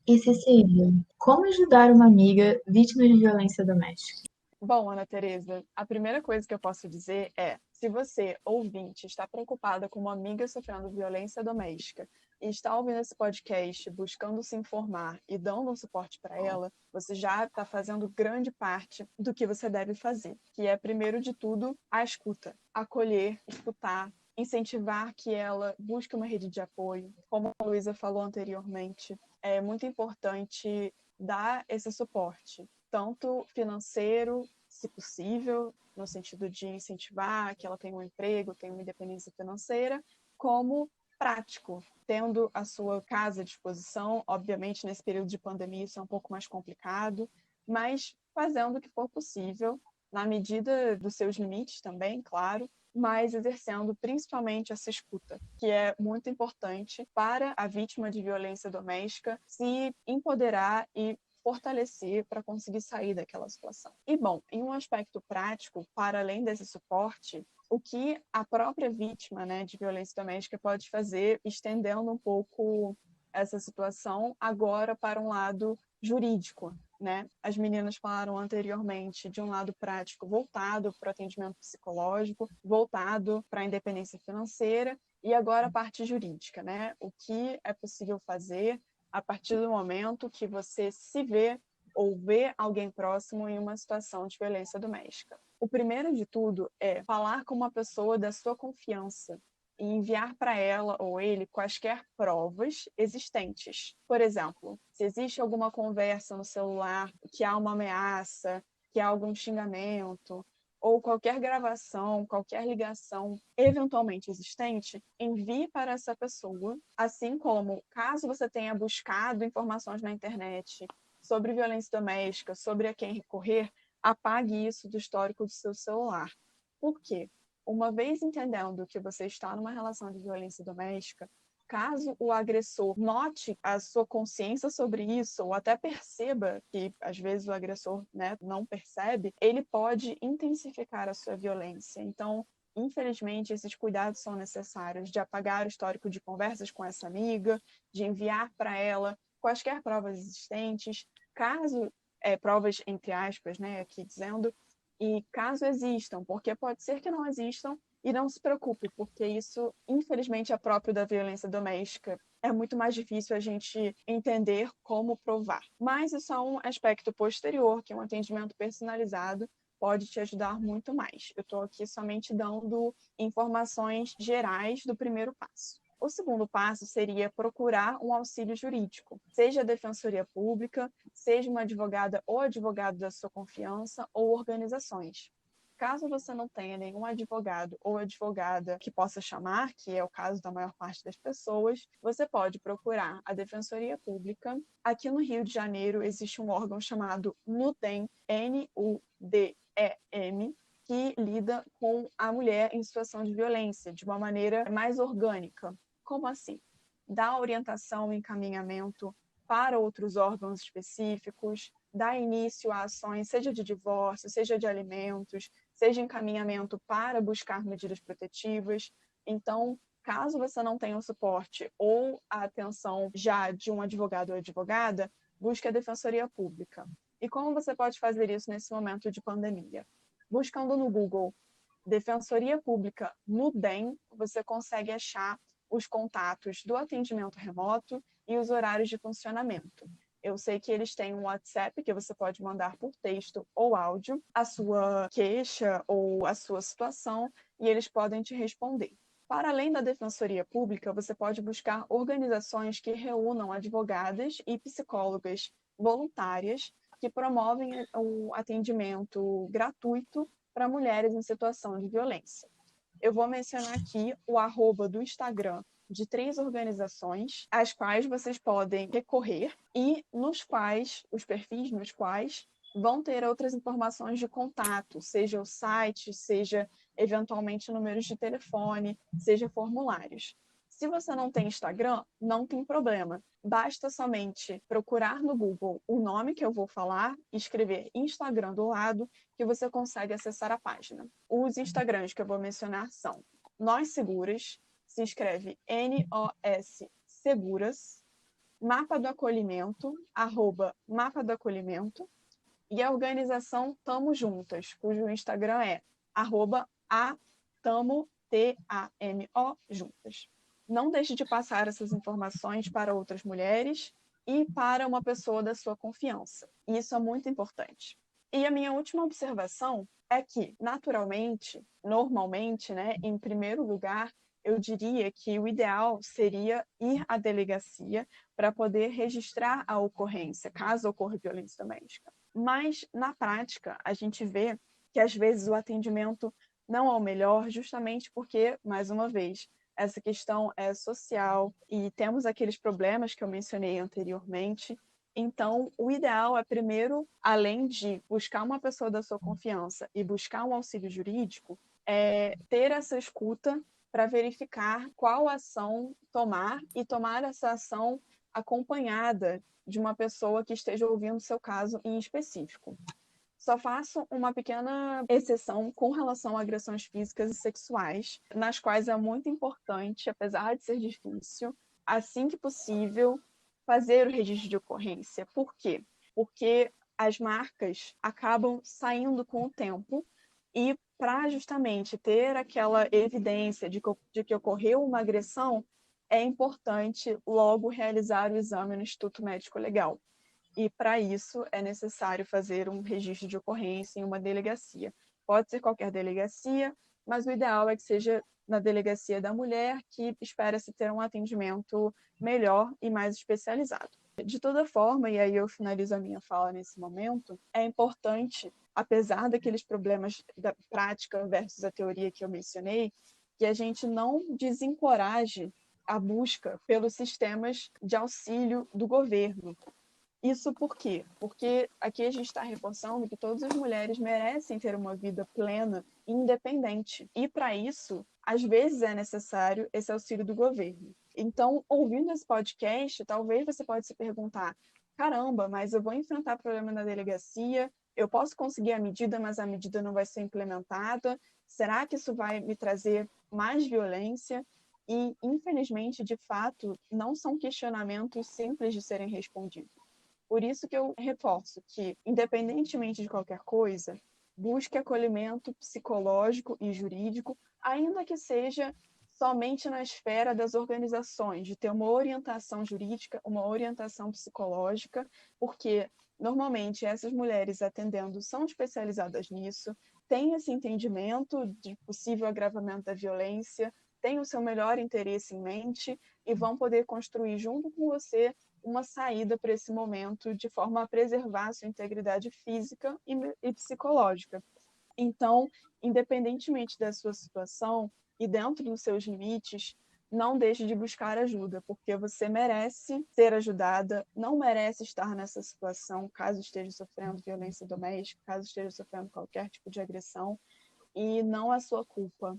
E Cecília, como ajudar uma amiga vítima de violência doméstica? Bom, Ana Tereza, a primeira coisa que eu posso dizer é, se você, ouvinte, está preocupada com uma amiga sofrendo violência doméstica e está ouvindo esse podcast buscando se informar e dando um suporte para ela, você já está fazendo grande parte do que você deve fazer, que é, primeiro de tudo, a escuta. Acolher, escutar, incentivar que ela busque uma rede de apoio. Como a Luísa falou anteriormente, é muito importante dar esse suporte, tanto financeiro, se possível, no sentido de incentivar que ela tenha um emprego, tenha uma independência financeira, como prático, tendo a sua casa à disposição. Obviamente, nesse período de pandemia, isso é um pouco mais complicado, mas fazendo o que for possível, na medida dos seus limites também, claro, mas exercendo principalmente essa escuta, que é muito importante para a vítima de violência doméstica se empoderar e fortalecer para conseguir sair daquela situação. E, bom, em um aspecto prático, para além desse suporte, o que a própria vítima, né, de violência doméstica pode fazer, estendendo um pouco essa situação agora para um lado jurídico, né? As meninas falaram anteriormente de um lado prático voltado para o atendimento psicológico, voltado para a independência financeira, e agora a parte jurídica, né? O que é possível fazer a partir do momento que você se vê ou vê alguém próximo em uma situação de violência doméstica. O primeiro de tudo é falar com uma pessoa da sua confiança e enviar para ela ou ele quaisquer provas existentes. Por exemplo, se existe alguma conversa no celular que há uma ameaça, que há algum xingamento, ou qualquer gravação, qualquer ligação eventualmente existente, envie para essa pessoa, assim como, caso você tenha buscado informações na internet sobre violência doméstica, sobre a quem recorrer, apague isso do histórico do seu celular. Por quê? Uma vez entendendo que você está numa relação de violência doméstica, caso o agressor note a sua consciência sobre isso, ou até perceba que, às vezes, o agressor, né, não percebe, ele pode intensificar a sua violência. Então, infelizmente, esses cuidados são necessários, de apagar o histórico de conversas com essa amiga, de enviar para ela quaisquer provas existentes, caso, provas entre aspas, né, aqui dizendo, e caso existam, porque pode ser que não existam, e não se preocupe, porque isso, infelizmente, é próprio da violência doméstica. É muito mais difícil a gente entender como provar. Mas isso é um aspecto posterior, que um atendimento personalizado pode te ajudar muito mais. Eu estou aqui somente dando informações gerais do primeiro passo. O segundo passo seria procurar um auxílio jurídico, seja a Defensoria Pública, seja uma advogada ou advogado da sua confiança ou organizações. Caso você não tenha nenhum advogado ou advogada que possa chamar, que é o caso da maior parte das pessoas, você pode procurar a Defensoria Pública. Aqui no Rio de Janeiro existe um órgão chamado NUDEM, N-U-D-E-M, que lida com a mulher em situação de violência de uma maneira mais orgânica. Como assim? Dá orientação e encaminhamento para outros órgãos específicos, dá início a ações, seja de divórcio, seja de alimentos, seja encaminhamento para buscar medidas protetivas. Então, caso você não tenha o suporte ou a atenção já de um advogado ou advogada, busque a Defensoria Pública. E como você pode fazer isso nesse momento de pandemia? Buscando no Google Defensoria Pública no DEM, você consegue achar os contatos do atendimento remoto e os horários de funcionamento. Eu sei que eles têm um WhatsApp que você pode mandar por texto ou áudio a sua queixa ou a sua situação e eles podem te responder. Para além da Defensoria Pública, você pode buscar organizações que reúnam advogadas e psicólogas voluntárias que promovem o atendimento gratuito para mulheres em situação de violência. Eu vou mencionar aqui o @ do Instagram de 3 organizações, às quais vocês podem recorrer e os perfis nos quais vão ter outras informações de contato, seja o site, seja eventualmente números de telefone, seja formulários. Se você não tem Instagram, não tem problema. Basta somente procurar no Google o nome que eu vou falar, escrever Instagram do lado, que você consegue acessar a página. Os Instagrams que eu vou mencionar são Nós Seguras, se escreve NOS Seguras, Mapa do Acolhimento, @Mapa do Acolhimento, e a organização Tamo Juntas, cujo Instagram é @atamo, TAMO, juntas. Não deixe de passar essas informações para outras mulheres e para uma pessoa da sua confiança. Isso é muito importante. E a minha última observação é que, normalmente, né, em primeiro lugar, eu diria que o ideal seria ir à delegacia para poder registrar a ocorrência, caso ocorra violência doméstica. Mas, na prática, a gente vê que, às vezes, o atendimento não é o melhor, justamente porque, mais uma vez, essa questão é social e temos aqueles problemas que eu mencionei anteriormente. Então, o ideal é, primeiro, além de buscar uma pessoa da sua confiança e buscar um auxílio jurídico, ter essa escuta para verificar qual ação tomar e tomar essa ação acompanhada de uma pessoa que esteja ouvindo o seu caso em específico. Só faço uma pequena exceção com relação a agressões físicas e sexuais, nas quais é muito importante, apesar de ser difícil, assim que possível, fazer o registro de ocorrência. Por quê? Porque as marcas acabam saindo com o tempo e para justamente ter aquela evidência de que ocorreu uma agressão, é importante logo realizar o exame no Instituto Médico Legal. E para isso é necessário fazer um registro de ocorrência em uma delegacia. Pode ser qualquer delegacia, mas o ideal é que seja na delegacia da mulher, que espera-se ter um atendimento melhor e mais especializado. De toda forma, e aí eu finalizo a minha fala nesse momento, é importante, apesar daqueles problemas da prática versus a teoria que eu mencionei, que a gente não desencoraje a busca pelos sistemas de auxílio do governo. Isso por quê? Porque aqui a gente está reforçando que todas as mulheres merecem ter uma vida plena e independente. E para isso, às vezes é necessário esse auxílio do governo. Então, ouvindo esse podcast, talvez você pode se perguntar: caramba, mas eu vou enfrentar problema na delegacia, eu posso conseguir a medida, mas a medida não vai ser implementada. Será que isso vai me trazer mais violência? E, infelizmente, de fato, não são questionamentos simples de serem respondidos. Por isso que eu reforço que, independentemente de qualquer coisa, busque acolhimento psicológico e jurídico, ainda que seja somente na esfera das organizações, de ter uma orientação jurídica, uma orientação psicológica, porque normalmente essas mulheres atendendo são especializadas nisso, têm esse entendimento de possível agravamento da violência, têm o seu melhor interesse em mente e vão poder construir junto com você uma saída para esse momento de forma a preservar a sua integridade física e psicológica. Então, independentemente da sua situação e dentro dos seus limites, não deixe de buscar ajuda, porque você merece ser ajudada, não merece estar nessa situação caso esteja sofrendo violência doméstica, caso esteja sofrendo qualquer tipo de agressão, e não é sua culpa.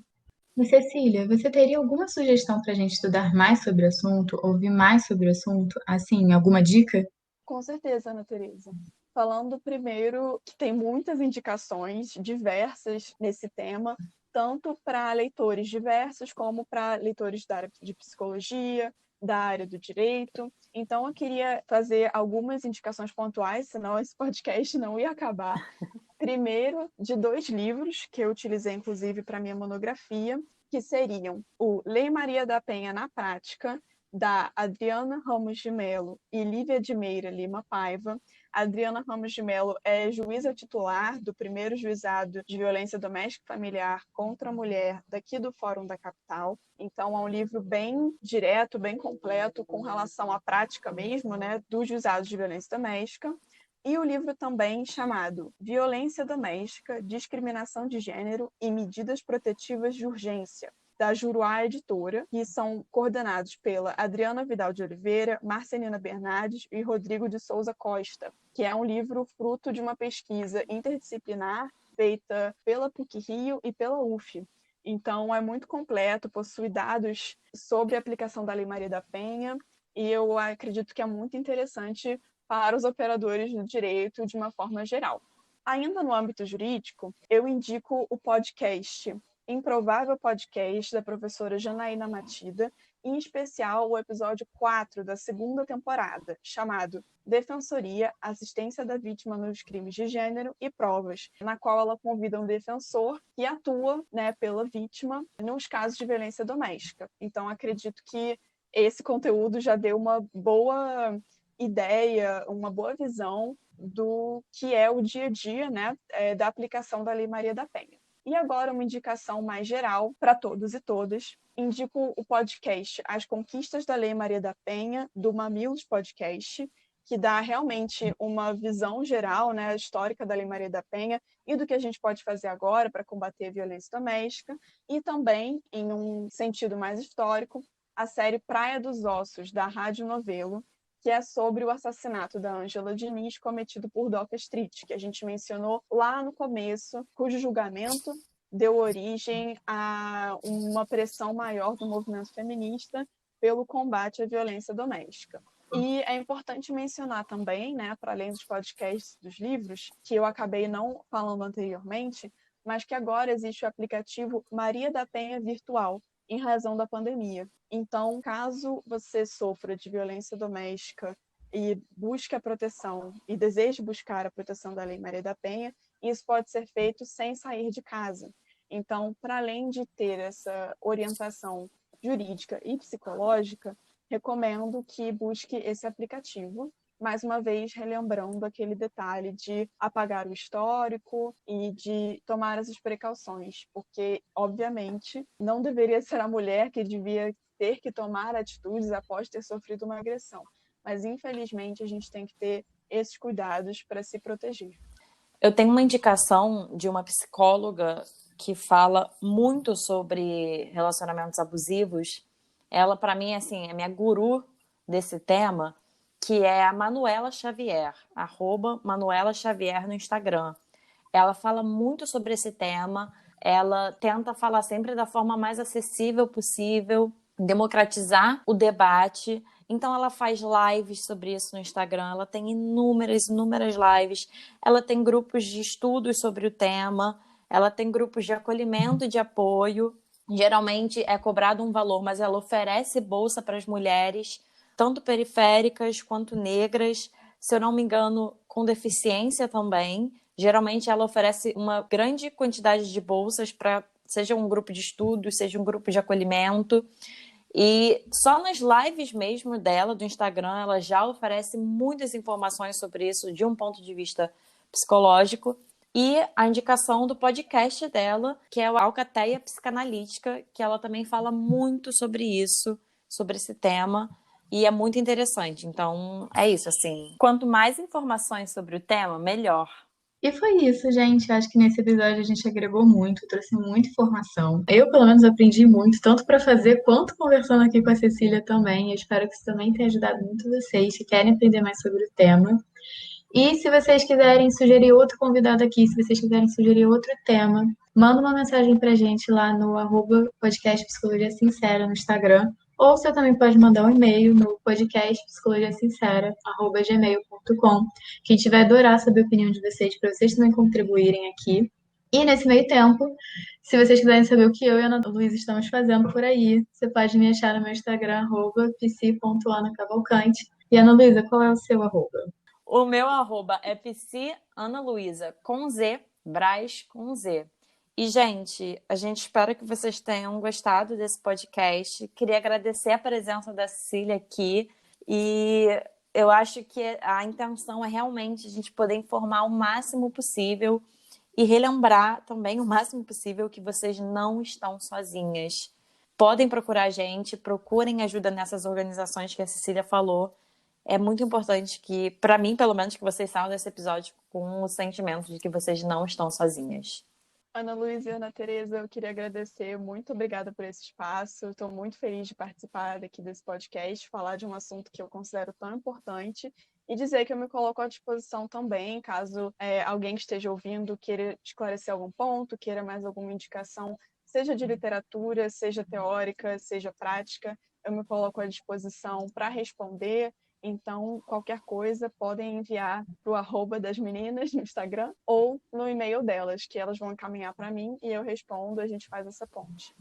E Cecília, você teria alguma sugestão para a gente estudar mais sobre o assunto, ouvir mais sobre o assunto? Assim, alguma dica? Com certeza, Ana Teresa. Falando primeiro que tem muitas indicações diversas nesse tema, tanto para leitores diversos como para leitores da área de psicologia, da área do direito. Então, eu queria fazer algumas indicações pontuais, senão esse podcast não ia acabar. Primeiro, de 2 livros que eu utilizei, inclusive, para minha monografia, que seriam o Lei Maria da Penha na Prática, da Adriana Ramos de Melo e Lívia de Meira Lima Paiva. A Adriana Ramos de Melo é juíza titular do primeiro juizado de violência doméstica e familiar contra a mulher daqui do Fórum da Capital. Então, é um livro bem direto, bem completo, com relação à prática mesmo, né, dos juizados de violência doméstica. E o livro também chamado Violência Doméstica, Discriminação de Gênero e Medidas Protetivas de Urgência, da Juruá Editora, que são coordenados pela Adriana Vidal de Oliveira, Marcelina Bernardes e Rodrigo de Souza Costa, que é um livro fruto de uma pesquisa interdisciplinar feita pela PUC-Rio e pela UF. Então, é muito completo, possui dados sobre a aplicação da Lei Maria da Penha, e eu acredito que é muito interessante para os operadores do direito de uma forma geral. Ainda no âmbito jurídico, eu indico o podcast Improvável Podcast, da professora Janaína Matida, em especial o episódio 4 da 2ª temporada, chamado Defensoria, Assistência da Vítima nos Crimes de Gênero e Provas, na qual ela convida um defensor que atua, né, pela vítima nos casos de violência doméstica. Então, acredito que esse conteúdo já deu uma boa ideia, uma boa visão do que é o dia a dia, né, da aplicação da Lei Maria da Penha. E agora uma indicação mais geral para todos e todas. Indico o podcast As Conquistas da Lei Maria da Penha, do Mamilos Podcast, que dá realmente uma visão geral, né, histórica da Lei Maria da Penha e do que a gente pode fazer agora para combater a violência doméstica. E também, em um sentido mais histórico, a série Praia dos Ossos, da Rádio Novelo, que é sobre o assassinato da Ângela Diniz cometido por Doca Street, que a gente mencionou lá no começo, cujo julgamento deu origem a uma pressão maior do movimento feminista pelo combate à violência doméstica. E é importante mencionar também, né, para além dos podcasts dos livros, que eu acabei não falando anteriormente, mas que agora existe o aplicativo Maria da Penha Virtual, em razão da pandemia. Então, caso você sofra de violência doméstica e busque a proteção e deseje buscar a proteção da Lei Maria da Penha, isso pode ser feito sem sair de casa. Então, para além de ter essa orientação jurídica e psicológica, recomendo que busque esse aplicativo, mais uma vez relembrando aquele detalhe de apagar o histórico e de tomar essas precauções, porque, obviamente, não deveria ser a mulher que devia ter que tomar atitudes após ter sofrido uma agressão, mas, infelizmente, a gente tem que ter esses cuidados para se proteger. Eu tenho uma indicação de uma psicóloga que fala muito sobre relacionamentos abusivos. Ela, para mim, assim, é minha guru desse tema, que é a Manuela Xavier, @Manuela Xavier no Instagram. Ela fala muito sobre esse tema, ela tenta falar sempre da forma mais acessível possível, democratizar o debate. Então ela faz lives sobre isso no Instagram, ela tem inúmeras lives, ela tem grupos de estudos sobre o tema, ela tem grupos de acolhimento e de apoio. Geralmente é cobrado um valor, mas ela oferece bolsa para as mulheres, tanto periféricas quanto negras, se eu não me engano, com deficiência também. Geralmente ela oferece uma grande quantidade de bolsas para seja um grupo de estudos, seja um grupo de acolhimento. E só nas lives mesmo dela, do Instagram, ela já oferece muitas informações sobre isso de um ponto de vista psicológico. E a indicação do podcast dela, que é o Alcateia Psicanalítica, que ela também fala muito sobre isso, sobre esse tema. E é muito interessante. Então, é isso, assim. Quanto mais informações sobre o tema, melhor. E foi isso, gente. Eu acho que nesse episódio a gente agregou muito, trouxe muita informação. Eu, pelo menos, aprendi muito, tanto para fazer quanto conversando aqui com a Cecília também. Eu espero que isso também tenha ajudado muito vocês que querem aprender mais sobre o tema. E se vocês quiserem sugerir outro convidado aqui, se vocês quiserem sugerir outro tema, manda uma mensagem pra gente lá no @podcast Psicologia Sincera no Instagram. Ou você também pode mandar um e-mail no podcastpsicologiasincera@gmail.com, que a gente vai adorar saber a opinião de vocês, para vocês também contribuírem aqui. E nesse meio tempo, se vocês quiserem saber o que eu e a Ana Luísa estamos fazendo por aí, você pode me achar no meu Instagram, @pc.anacavalcante. E Ana Luísa, qual é o seu arroba? O meu arroba é psianaluísa, com Z, Braz com Z. E, gente, a gente espera que vocês tenham gostado desse podcast. Queria agradecer a presença da Cecília aqui. E eu acho que a intenção é realmente a gente poder informar o máximo possível e relembrar também o máximo possível que vocês não estão sozinhas. Podem procurar a gente, procurem ajuda nessas organizações que a Cecília falou. É muito importante que, para mim, pelo menos, que vocês saiam desse episódio com o sentimento de que vocês não estão sozinhas. Ana Luísa e Ana Tereza, eu queria agradecer. Muito obrigada por esse espaço. Estou muito feliz de participar daqui desse podcast, falar de um assunto que eu considero tão importante e dizer que eu me coloco à disposição também, caso alguém que esteja ouvindo queira esclarecer algum ponto, queira mais alguma indicação, seja de literatura, seja teórica, seja prática, eu me coloco à disposição para responder. Então, qualquer coisa, podem enviar para o arroba das meninas no Instagram ou no e-mail delas, que elas vão encaminhar para mim e eu respondo, a gente faz essa ponte.